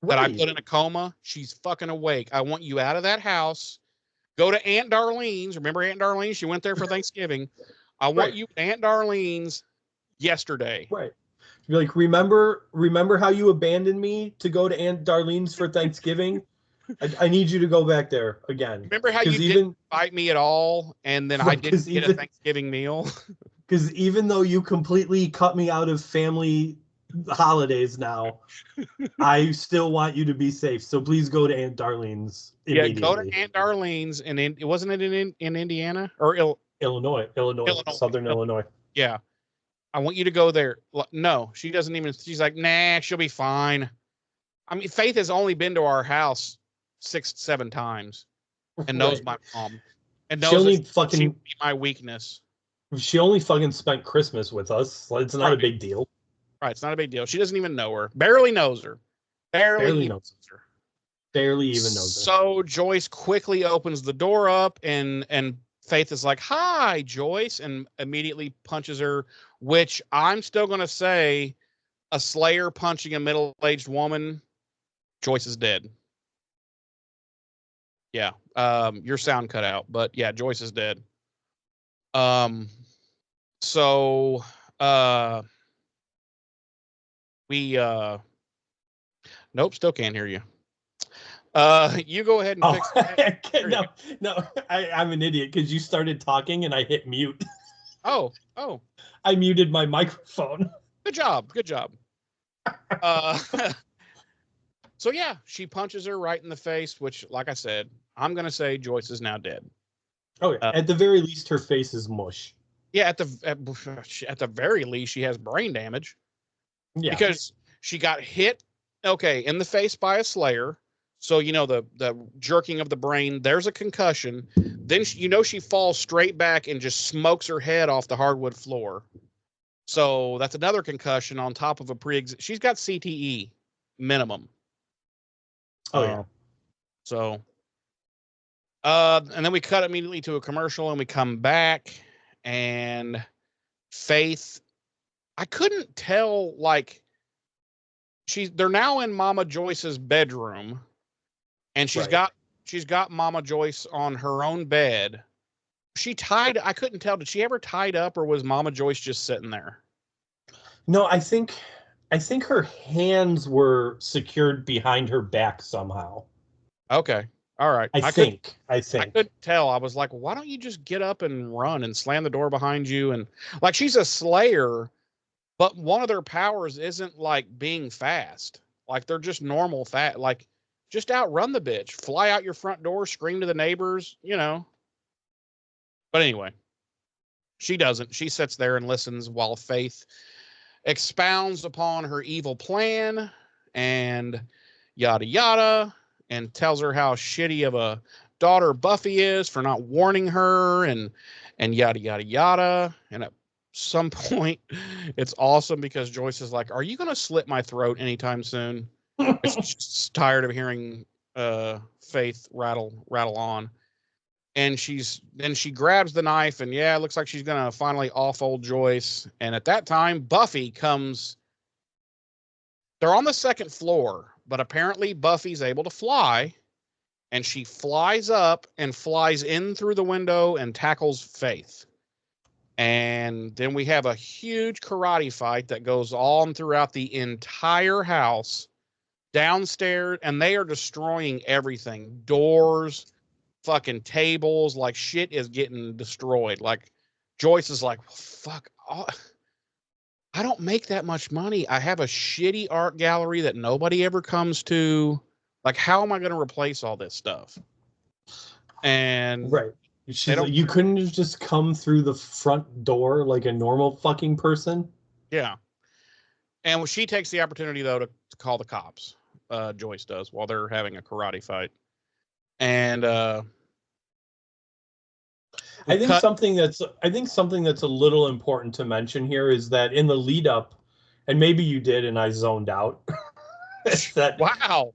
that I put in a coma? She's fucking awake. I want you out of that house. Go to Aunt Darlene's. Remember Aunt Darlene? She went there for Thanksgiving. I want you at Aunt Darlene's yesterday. Right. You're like, remember how you abandoned me to go to Aunt Darlene's for Thanksgiving? I need you to go back there again. Remember how you didn't invite me at all, and then I didn't get a Thanksgiving meal? Because even though you completely cut me out of family holidays now, I still want you to be safe. So please go to Aunt Darlene's immediately. Yeah, go to Aunt Darlene's, and wasn't it in Indiana or Illinois, Southern Illinois? Yeah, I want you to go there. No, she doesn't even. She's like, nah, she'll be fine. I mean, Faith has only been to our house 6-7 times, and knows my mom, and knows she would be my weakness. She only fucking spent Christmas with us. It's not a big deal. Right, it's not a big deal. She doesn't even know her. Barely knows her. Barely knows her. Barely even knows her. So Joyce quickly opens the door up, and Faith is like, hi, Joyce, and immediately punches her, which I'm still going to say a slayer punching a middle-aged woman Joyce is dead. Yeah. Your sound cut out, but yeah, Joyce is dead. So we nope, still can't hear you. You go ahead and fix that. No, I'm an idiot because you started talking and I hit mute. Oh. I muted my microphone. Good job. So yeah, she punches her right in the face, which, like I said, I'm gonna say Joyce is now dead. Oh, yeah. At the very least, her face is mush. Yeah, at the very least, she has brain damage. Yeah, because she got hit, in the face by a slayer. So the jerking of the brain. There's a concussion. Then she falls straight back and just smokes her head off the hardwood floor. So that's another concussion on top of a she's got CTE minimum. Oh yeah. So, and then we cut immediately to a commercial, and we come back, and Faith, I couldn't tell, like, they're now in Mama Joyce's bedroom, and she's got Mama Joyce on her own bed. I couldn't tell, did she ever tied up, or was Mama Joyce just sitting there? No, I think her hands were secured behind her back somehow. Okay. All right. I think. I couldn't tell. I was like, why don't you just get up and run and slam the door behind you? And like, she's a slayer, but one of their powers isn't like being fast. Like, they're just normal fat. Like, just outrun the bitch, fly out your front door, scream to the neighbors, But anyway, she doesn't. She sits there and listens while Faith expounds upon her evil plan and yada yada, and tells her how shitty of a daughter Buffy is for not warning her, and yada yada yada. And at some point, it's awesome because Joyce is like, "Are you gonna slit my throat anytime soon?" She's just tired of hearing Faith rattle on. And she grabs the knife, and it looks like she's gonna finally off old Joyce. And at that time, Buffy comes. They're on the second floor, but apparently Buffy's able to fly, and she flies up and flies in through the window and tackles Faith. And then we have a huge karate fight that goes on throughout the entire house, downstairs, and they are destroying everything. Doors, fucking tables, like shit is getting destroyed. Like, Joyce is like, fuck, I don't make that much money. I have a shitty art gallery that nobody ever comes to. Like, how am I going to replace all this stuff? And right. You couldn't have just come through the front door like a normal fucking person? Yeah. And she takes the opportunity, though, to call the cops. Joyce does, while they're having a karate fight. And I think something that's a little important to mention here is that in the lead up, and maybe you did and I zoned out. Wow.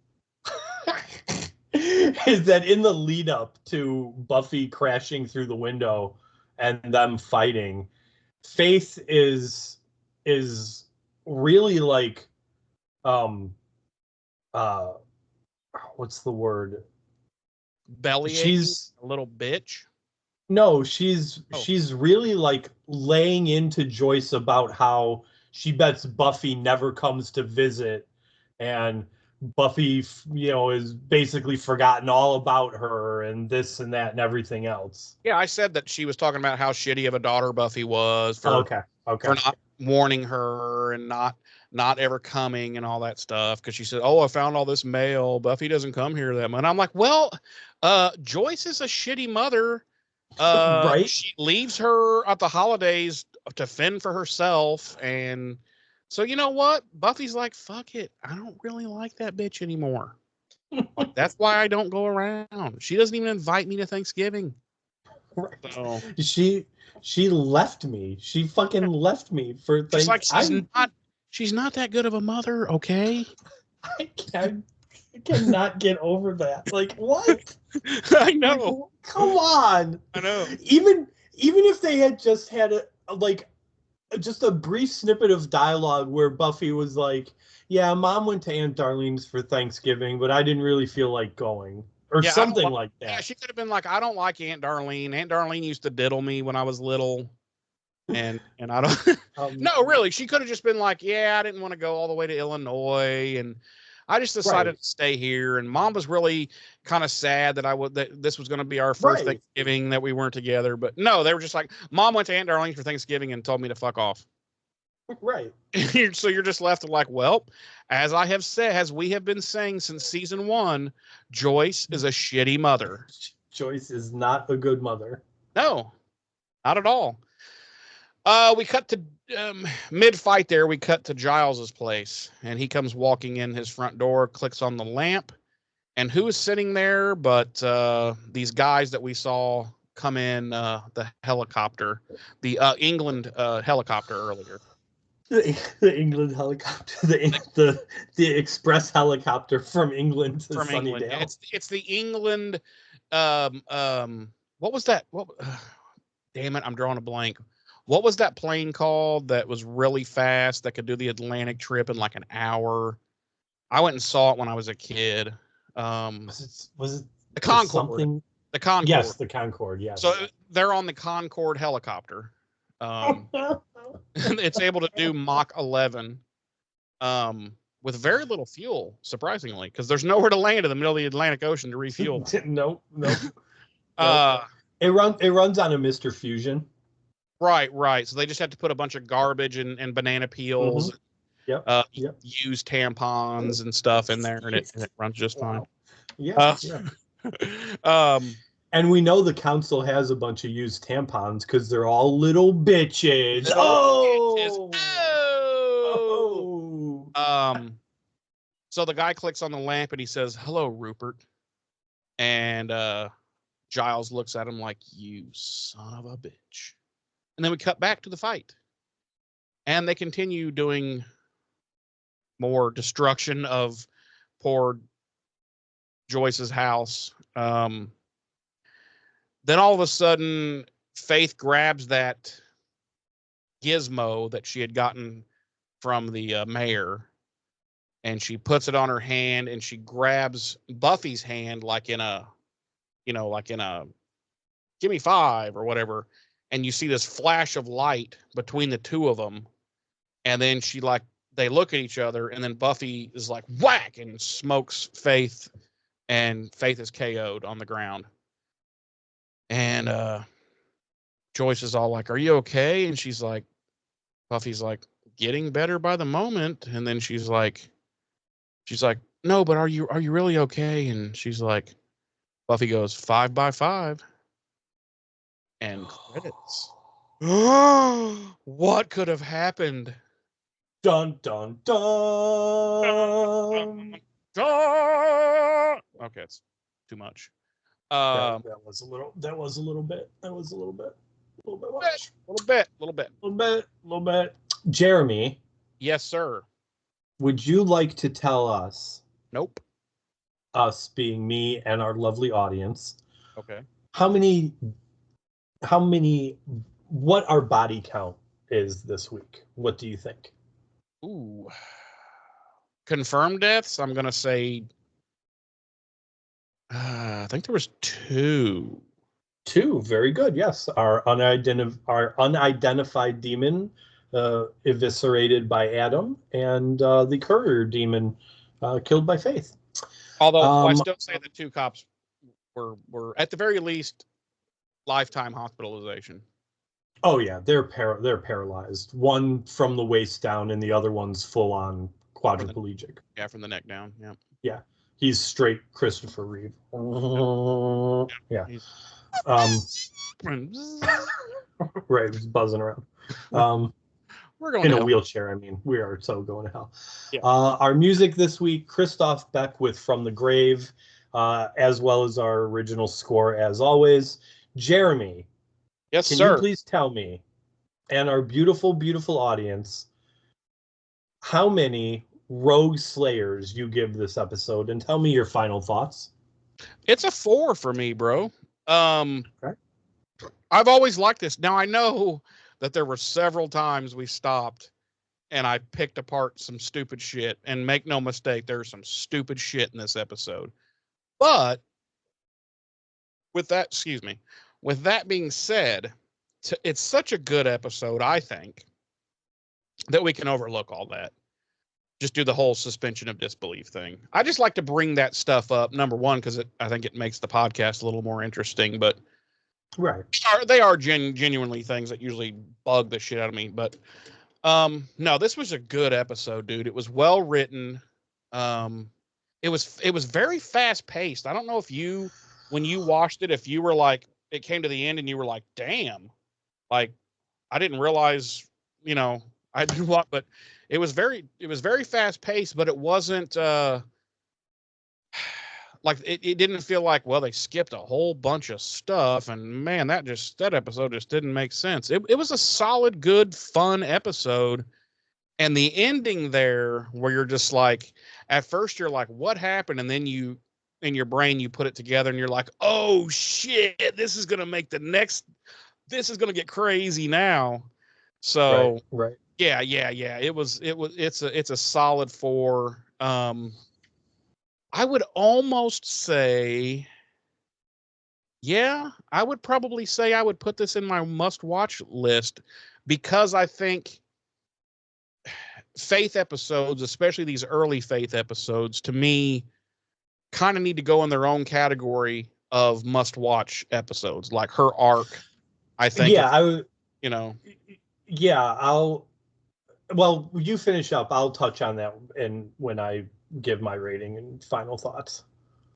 Is that in the lead up to Buffy crashing through the window and them fighting, Faith is really like what's the word? Belly. She's a little bitch. No, she's really like laying into Joyce about how she bets Buffy never comes to visit, and Buffy, is basically forgotten all about her and this and that and everything else. Yeah, I said that she was talking about how shitty of a daughter Buffy was for not warning her and not ever coming and all that stuff, because she said, "Oh, I found all this mail. Buffy doesn't come here that much." And I'm like, well, Joyce is a shitty mother. Right? She leaves her at the holidays to fend for herself, and so you know what? Buffy's like, fuck it, I don't really like that bitch anymore. Like, that's why I don't go around. She doesn't even invite me to Thanksgiving. Right. So, she left me. She fucking left me for things. Like, she's not that good of a mother, okay? I cannot get over that. Like, what? I know. Like, come on. I know. Even if they had just had just a brief snippet of dialogue where Buffy was like, "Yeah, Mom went to Aunt Darlene's for Thanksgiving, but I didn't really feel like going," or Yeah, I don't something like. like Yeah, that. she could have been like, I don't like Aunt Darlene. Aunt Darlene used to diddle me when I was little, and I don't. Um, No, really, she could have just been like, yeah, I didn't want to go all the way to Illinois, and I just decided right, to stay here. And Mom was really kind of sad that this was going to be our first right, Thanksgiving that we weren't together. But no, they were just like, Mom went to Aunt Darlene's for Thanksgiving and told me to fuck off. right. So you're just left like, well, as I have said, as we have been saying since season 1, Joyce is a shitty mother. Joyce is not a good mother. No, not at all. We cut to mid-fight there. We cut to Giles's place, and he comes walking in his front door, clicks on the lamp, and who is sitting there but these guys that we saw come in the helicopter, the England helicopter earlier. The England helicopter, the express helicopter from England to From England. Sunnydale. It's the England. What was that? What? Damn it! I'm drawing a blank. What was that plane called that was really fast that could do the Atlantic trip in like an hour? I went and saw it when I was a kid. Was it The Concorde? something? The Concorde. Yes, the Concorde. Yes. So they're on the Concorde helicopter. It's able to do Mach 11 with very little fuel, surprisingly, because there's nowhere to land in the middle of the Atlantic Ocean to refuel. No. It runs on a Mr. Fusion. Right. So they just had to put a bunch of garbage and banana peels, used tampons and stuff in there, and it runs just fine. Yeah. Yeah. And we know the council has a bunch of used tampons because they're all little bitches. Oh! So the guy clicks on the lamp and he says, "Hello, Rupert." And Giles looks at him like, "You son of a bitch." And then we cut back to the fight. And they continue doing more destruction of poor Joyce's house. Then all of a sudden, Faith grabs that gizmo that she had gotten from the mayor, and she puts it on her hand, and she grabs Buffy's hand like in a give me 5 or whatever. And you see this flash of light between the two of them. And then they look at each other, and then Buffy is like, whack, and smokes Faith, and Faith is KO'd on the ground. And Joyce is all like, "Are you okay?" And Buffy's like, "Getting better by the moment." And then she's like, "No, but are you really okay?" And she's like, Buffy goes, 5 by 5. And credits. What could have happened? Dun dun dun. Okay, it's too much. That was a little bit much. A little bit. Jeremy. Yes, sir. Would you like to tell us? Nope. Us being me and our lovely audience. Okay. How many? What our body count is this week? What do you think? Ooh. Confirmed deaths, I'm gonna say I think there was 2. 2, very good. Yes, our unidentified demon eviscerated by Adam, and the courier demon killed by Faith. Although I still say the 2 cops were at the very least lifetime hospitalization. Oh yeah, they're paralyzed. One from the waist down, and the other one's full on quadriplegic. Yeah, from the neck down. Yeah. Yeah, he's straight Christopher Reeve. Yeah. Right, just buzzing around. We're going in a wheelchair. I mean, we are so going to hell. Yeah. Our music this week: Christoph Beck with "From the Grave," as well as our original score, as always. Jeremy. Yes, Can sir. you please tell me and our beautiful, beautiful audience how many Rogue Slayers you give this episode, and tell me your final thoughts? It's a 4 for me, bro. Okay. I've always liked this. Now I know that there were several times we stopped and I picked apart some stupid shit. And make no mistake, there's some stupid shit in this episode. But with that, excuse me, with that being said, it's such a good episode, I think, that we can overlook all that. Just do the whole suspension of disbelief thing. I just like to bring that stuff up. Number one, because I think it makes the podcast a little more interesting. But Right. they are genuinely things that usually bug the shit out of me. But no, this was a good episode, dude. It was well written. It was very fast paced. I don't know if you, when you watched it, if you were like, it came to the end and you were like, damn, like I didn't realize, I didn't want, but it was very fast paced, but it wasn't like it didn't feel like, well, they skipped a whole bunch of stuff, and man, that episode just didn't make sense. It was a solid, good, fun episode. And the ending there, where you're just like, at first you're like, what happened? And then you, in your brain, you put it together and you're like, oh shit, this is going to get crazy now. So right. yeah. It's a solid 4. I would almost say, yeah, I would probably say I would put this in my must-watch list, because I think Faith episodes, especially these early Faith episodes, to me, kind of need to go in their own category of must-watch episodes. Like her arc, I think. Yeah, I would. Yeah, well, you finish up. I'll touch on that and when I give my rating and final thoughts.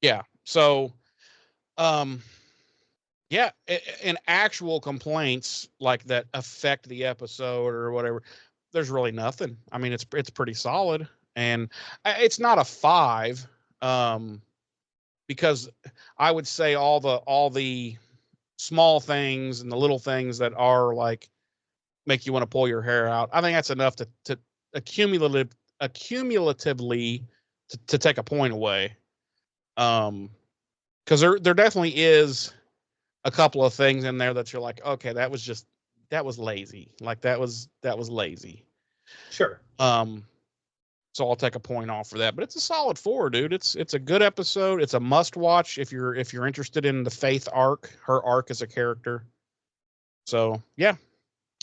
Yeah. So, yeah, in actual complaints like that affect the episode or whatever, there's really nothing. I mean, it's pretty solid, and it's not a 5, because I would say all the small things and the little things that are like make you want to pull your hair out, I think that's enough to accumulatively to take a point away. Because there definitely is a couple of things in there that you're like, okay, that was lazy. Like that was lazy. Sure. So I'll take a point off for that, but it's a solid 4, dude. It's a good episode. It's a must watch if you're interested in the Faith arc, her arc as a character. So yeah,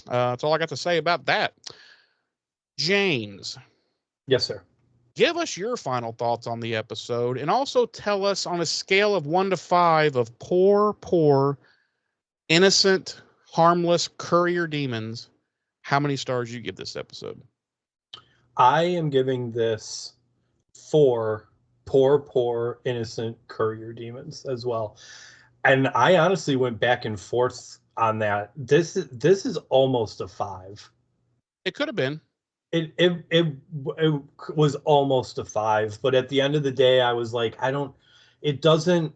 that's all I got to say about that. James. Yes, sir. Give us your final thoughts on the episode, and also tell us on a scale of 1 to 5 of poor, innocent, harmless courier demons, how many stars you give this episode? I am giving this 4 poor, innocent courier demons as well. And I honestly went back and forth on that. This is almost a 5. It could have been. It was almost a 5, but at the end of the day, I was like, it doesn't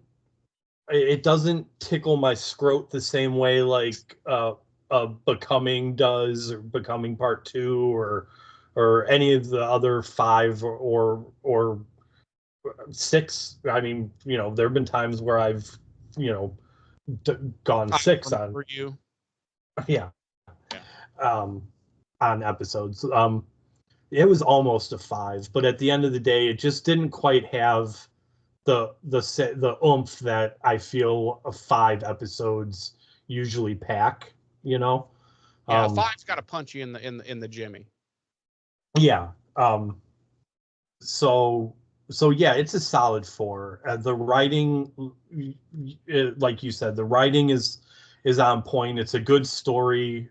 tickle my scrot the same way like Becoming does, or Becoming Part 2, or any of the other 5 or 6. I mean, there have been times where I've gone 6 on for you. Yeah. On episodes. It was almost a 5, but at the end of the day, it just didn't quite have the oomph that I feel 5 episodes usually pack. Yeah, 5's got to punch you in the Jimmy. Yeah. So yeah, it's a solid 4. The writing, like you said, the writing is on point. It's a good story.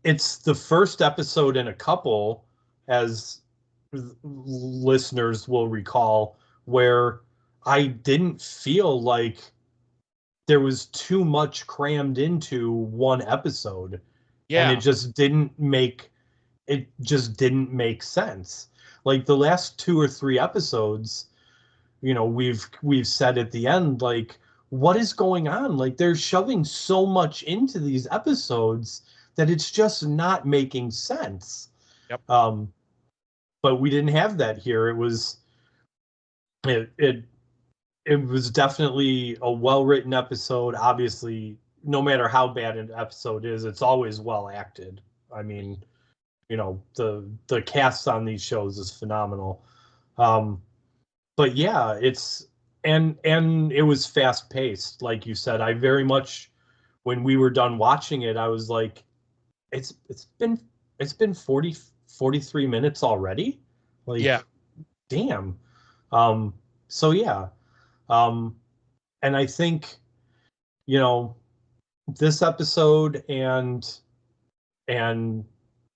It's the first episode in a couple, as listeners will recall, where I didn't feel like there was too much crammed into one episode. Yeah. And it just didn't make sense. Like the last 2 or 3 episodes, we've said at the end, like, what is going on? Like, they're shoving so much into these episodes that it's just not making sense. Yep. But we didn't have that here. It was definitely a well-written episode. Obviously, no matter how bad an episode is, it's always well acted. I mean, the cast on these shows is phenomenal. But yeah, and it was fast paced, like you said. I very much, when we were done watching it, I was like, it's been 43 minutes already. Like, Yeah. damn. So yeah. And I think, this episode and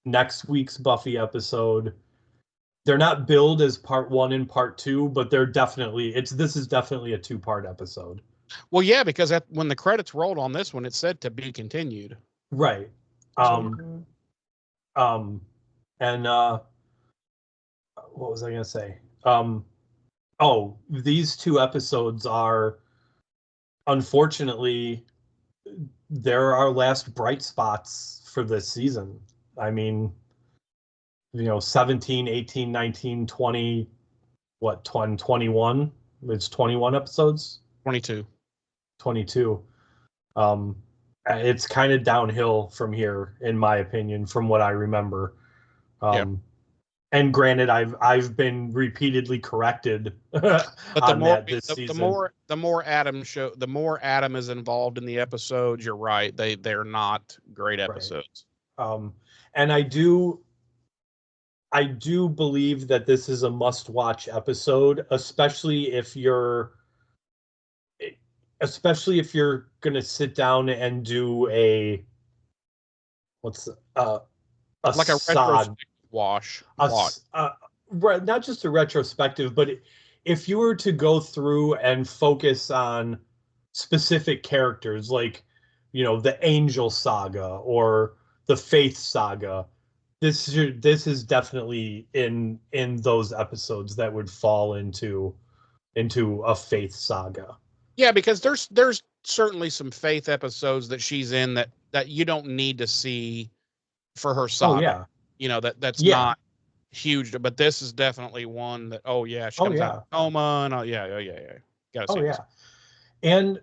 next week's Buffy episode, they're not billed as part 1 and part 2, but this is definitely a 2-part episode. Well, yeah, because when the credits rolled on this one, it said to be continued. Right. And what was I going to say? These 2 episodes are, unfortunately, they're our last bright spots for this season. I mean, 17, 18, 19, 20, 21? It's 21 episodes? 22. 22. It's kind of downhill from here, in my opinion, from what I remember. And granted, I've been repeatedly corrected but on that this season. The more Adam is involved in the episodes, you're right. They're not great episodes. Right. And I do believe that this is a must-watch episode, especially if you're gonna sit down and do a like a retrospective watch. Not just a retrospective, but if you were to go through and focus on specific characters, like the Angel Saga or the Faith Saga, this is definitely in those episodes that would fall into a Faith Saga. Yeah, because there's certainly some Faith episodes that she's in that you don't need to see for her saga. Oh yeah. That's not huge, but this is definitely one that she comes out of coma and gotta see this. And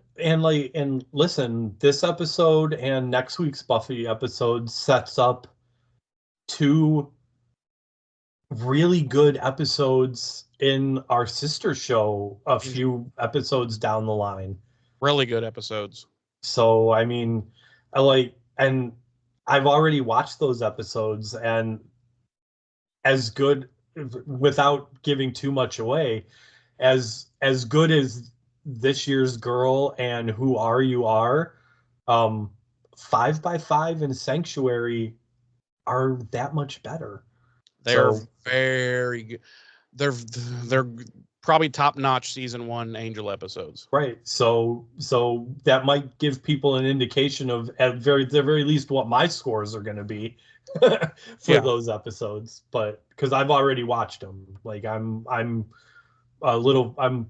listen, this episode and next week's Buffy episode sets up 2 really good episodes in our sister show a few episodes down the line. Really good episodes. So I mean, and I've already watched those episodes, and as good, without giving too much away, as good as this year's Girl and Who Are You Are, 5x5 and Sanctuary are that much better. They're very good. They're probably top-notch season 1 Angel episodes. Right. So that might give people an indication of, at the very least, what my scores are going to be for those episodes. But because I've already watched them, like I'm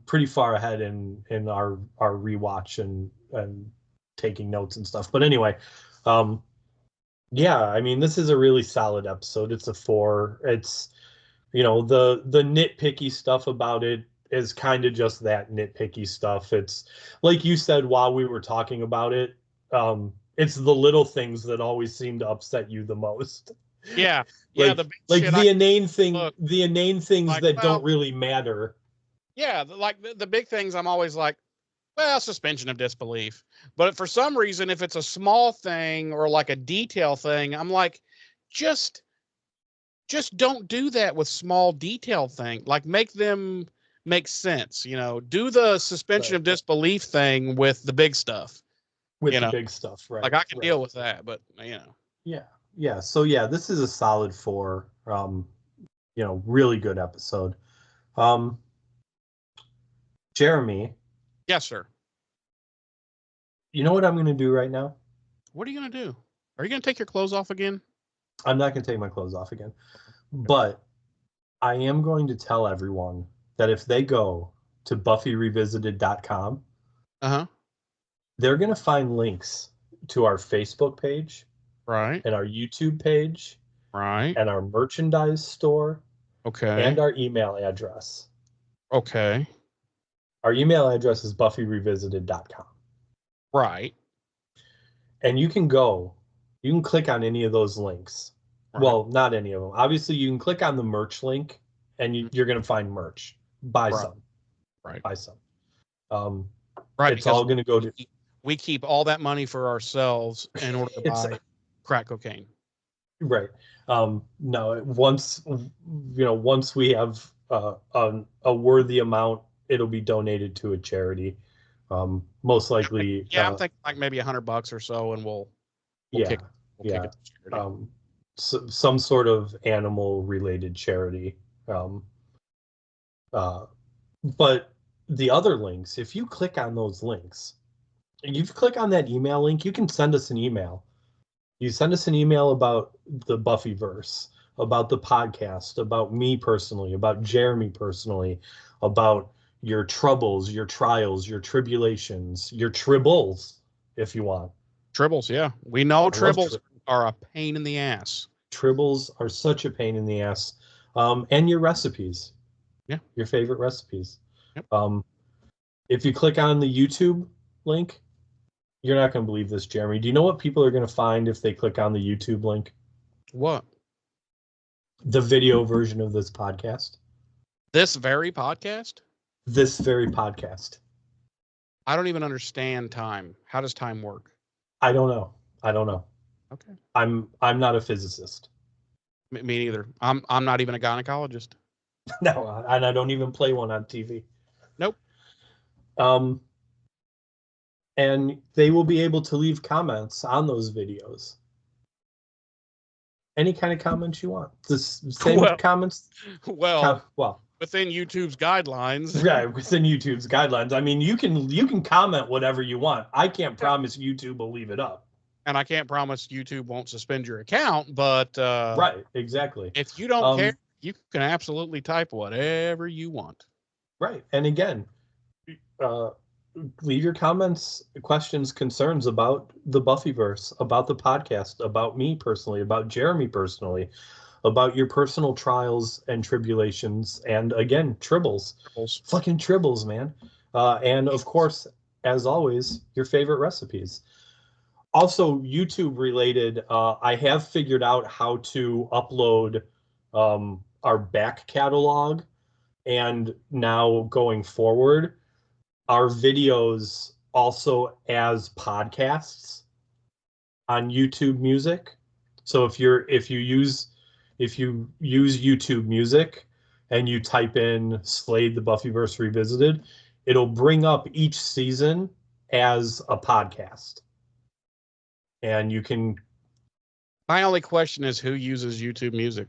pretty far ahead in our rewatch and taking notes and stuff. But anyway, I mean, this is a really solid episode. It's a 4. It's, the nitpicky stuff about it is kind of just that nitpicky stuff. It's like you said while we were talking about it, it's the little things that always seem to upset you the most. Yeah. The inane things that don't really matter. Yeah, like the big things, I'm always like, well, suspension of disbelief. But for some reason, if it's a small thing or like a detail thing, I'm like, just don't do that with small detail thing. Like, make them make sense. Do the suspension of disbelief thing with the big stuff. The big stuff, right? Like, I can deal with that, but Yeah. So this is a solid 4. Really good episode. Jeremy. Yes, sir. You know what I'm going to do right now? What are you going to do? Are you going to take your clothes off again? I'm not going to take my clothes off again. But I am going to tell everyone that if they go to BuffyRevisited.com, they're going to find links to our Facebook page, right, and our YouTube page, right, and our merchandise store, okay, and our email address. Okay. Our email address is BuffyRevisited.com. Right. and you can click on any of those links. Right. Well, not any of them. Obviously, you can click on the merch link, and you're going to find merch. Buy Right. some. Right. Buy some. Right. It's all going to go to. We keep all that money for ourselves in order to buy crack cocaine. Right. No. Once we have a worthy amount, it'll be donated to a charity. Most likely. Yeah, I'm thinking like maybe $100 or so, and we'll kick it to charity. Some sort of animal related charity. But the other links, if you click on those links, you click on that email link, you can send us an email. You send us an email about the Buffyverse, about the podcast, about me personally, about Jeremy personally, about your troubles, your trials, your tribulations, your tribbles, if you want. Tribbles, yeah. We know tribbles are a pain in the ass. Tribbles are such a pain in the ass. And your recipes. Yeah. Your favorite recipes. Yep. If you click on the YouTube link, you're not going to believe this, Jeremy. Do you know what people are going to find if they click on the YouTube link? What? The video version of this podcast. This very podcast? This very podcast. I don't even understand time. How does time work? I don't know. Okay. I'm not a physicist. Me neither. I'm not even a gynecologist. No, and I don't even play one on TV. Nope. And they will be able to leave comments on those videos. Any kind of comments you want. The same comments. Well, within YouTube's guidelines. Yeah, within YouTube's guidelines. I mean, you can comment whatever you want. I can't promise YouTube will leave it up. And I can't promise YouTube won't suspend your account, but right, exactly. If you don't care, you can absolutely type whatever you want. Right. And again, leave your comments, questions, concerns about the Buffyverse, about the podcast, about me personally, about Jeremy personally, about your personal trials and tribulations, and again, tribbles. Fucking tribbles, man. And of course, as always, your favorite recipes. Also, YouTube related, I have figured out how to upload our back catalog, and now going forward, our videos also as podcasts on YouTube Music. So if you use YouTube Music and you type in Slade the Buffyverse Revisited, it'll bring up each season as a podcast. And you can. My only question is who uses YouTube Music?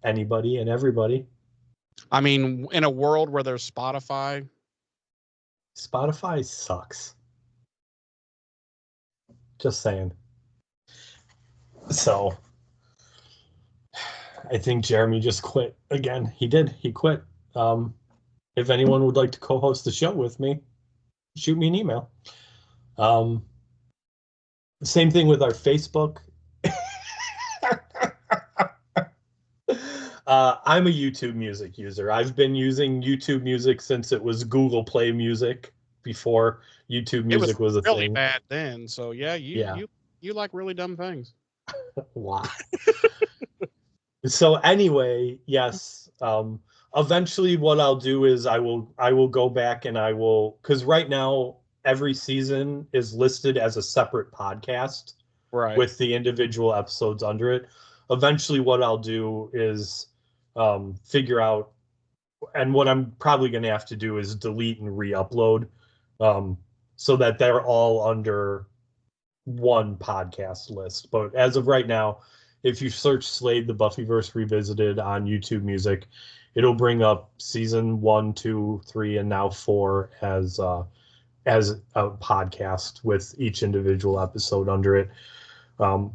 Anybody and everybody. I mean, in a world where there's Spotify sucks. Just saying. So I think Jeremy just quit again. He did. He quit. If anyone would like to co-host the show with me, shoot me an email. Same thing with our Facebook. I'm a YouTube Music user. I've been using YouTube Music since it was Google Play Music, before YouTube Music was a really thing. Bad then. So you like really dumb things. Wow. So anyway, yes. Eventually, what I'll do is I will go back and I will, because right now every season is listed as a separate podcast, right, with the individual episodes under it. Eventually, what I'll do is figure out, and what I'm probably going to have to do is delete and re-upload, so that they're all under one podcast list. But as of right now, if you search Slade the Buffyverse Revisited on YouTube Music, it'll bring up season 1, 2, 3, and now 4 as a podcast with each individual episode under it. And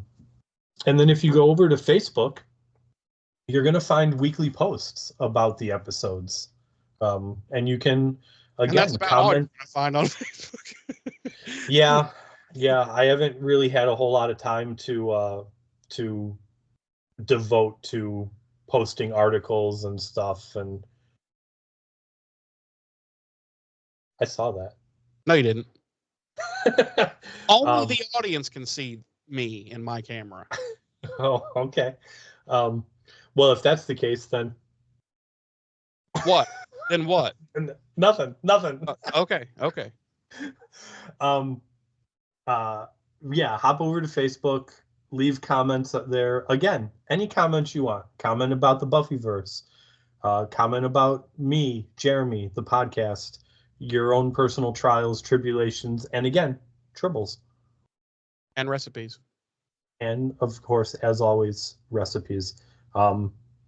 then if you go over to Facebook, you're going to find weekly posts about the episodes. And you can, again, and that's about all you're going to find on Facebook. Yeah. I haven't really had a whole lot of time to devote to posting articles and stuff. And I saw that. No, you didn't. Only the audience can see me in my camera. Oh, okay. Well, if that's the case, then What? Then what? nothing. Okay. Um, yeah, hop over to Facebook, leave comments up there. Again, any comments you want. Comment about the Buffyverse. Comment about me, Jeremy, the podcast, your own personal trials, tribulations, and again, tribbles. And recipes. And of course, as always, recipes.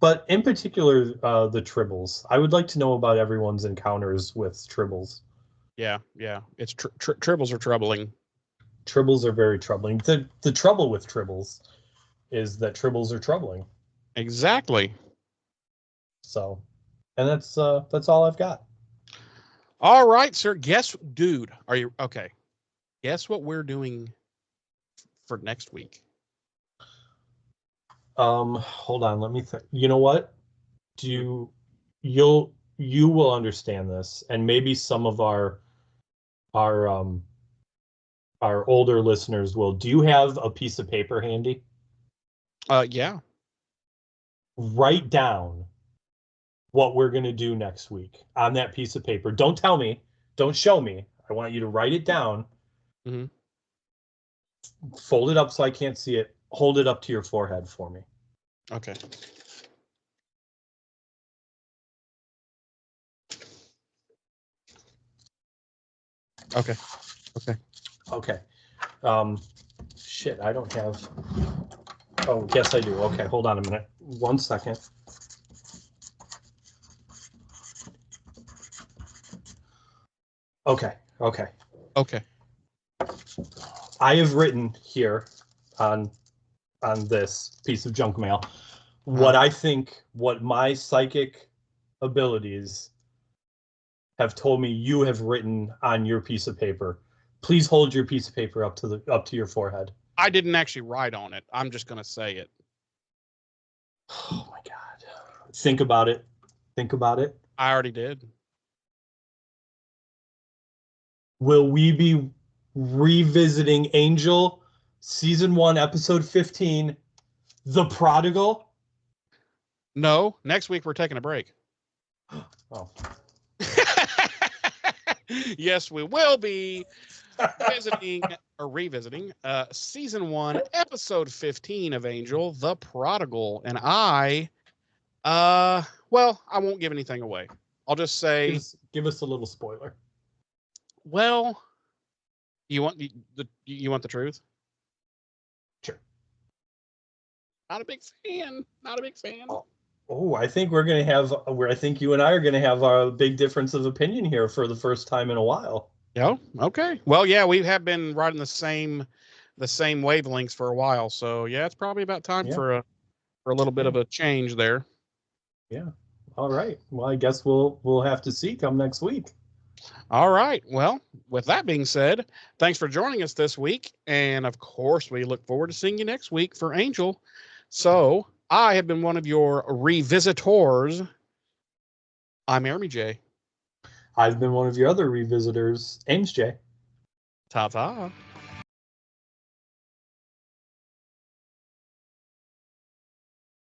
But in particular, the tribbles. I would like to know about everyone's encounters with tribbles. Yeah. It's tribbles are troubling. Tribbles are very troubling. The trouble with tribbles is that tribbles are troubling. Exactly. So, and that's all I've got. All right, sir. Dude, are you okay? Guess what we're doing for next week? Hold on, let me think. You know what? You will understand this, and maybe some of our older listeners will. Do you have a piece of paper handy? Yeah. Write down what we're going to do next week on that piece of paper. Don't tell me. Don't show me. I want you to write it down. Mm-hmm. Fold it up so I can't see it. Hold it up to your forehead for me. Okay. Okay. Shit, I don't have. Oh, yes, I do. Okay, hold on a minute. 1 second. Okay. I have written here on this piece of junk mail what I think, what my psychic abilities have told me you have written on your piece of paper. Please hold your piece of paper up to your forehead. I didn't actually write on it. I'm just going to say it. Oh my God. Think about it. I already did. Will we be revisiting Angel season 1, episode 15, The Prodigal? No, next week we're taking a break. Oh. Yes, we will be revisiting season 1, episode 15 of Angel, The Prodigal. And I won't give anything away. I'll just say Give us a little spoiler. Well, you want the truth? Sure. Not a big fan. Oh, I think I think you and I are gonna have a big difference of opinion here for the first time in a while. Yeah. Okay. Well, yeah, we have been riding the same wavelengths for a while, so yeah, it's probably about time for a little bit of a change there. Yeah. All right. Well, I guess we'll have to see come next week. All right. Well, with that being said, thanks for joining us this week, and of course, we look forward to seeing you next week for Angel. So, I have been one of your revisitors. I'm Jeremy J. I've been one of your other revisitors, Ames J. Ta-ta.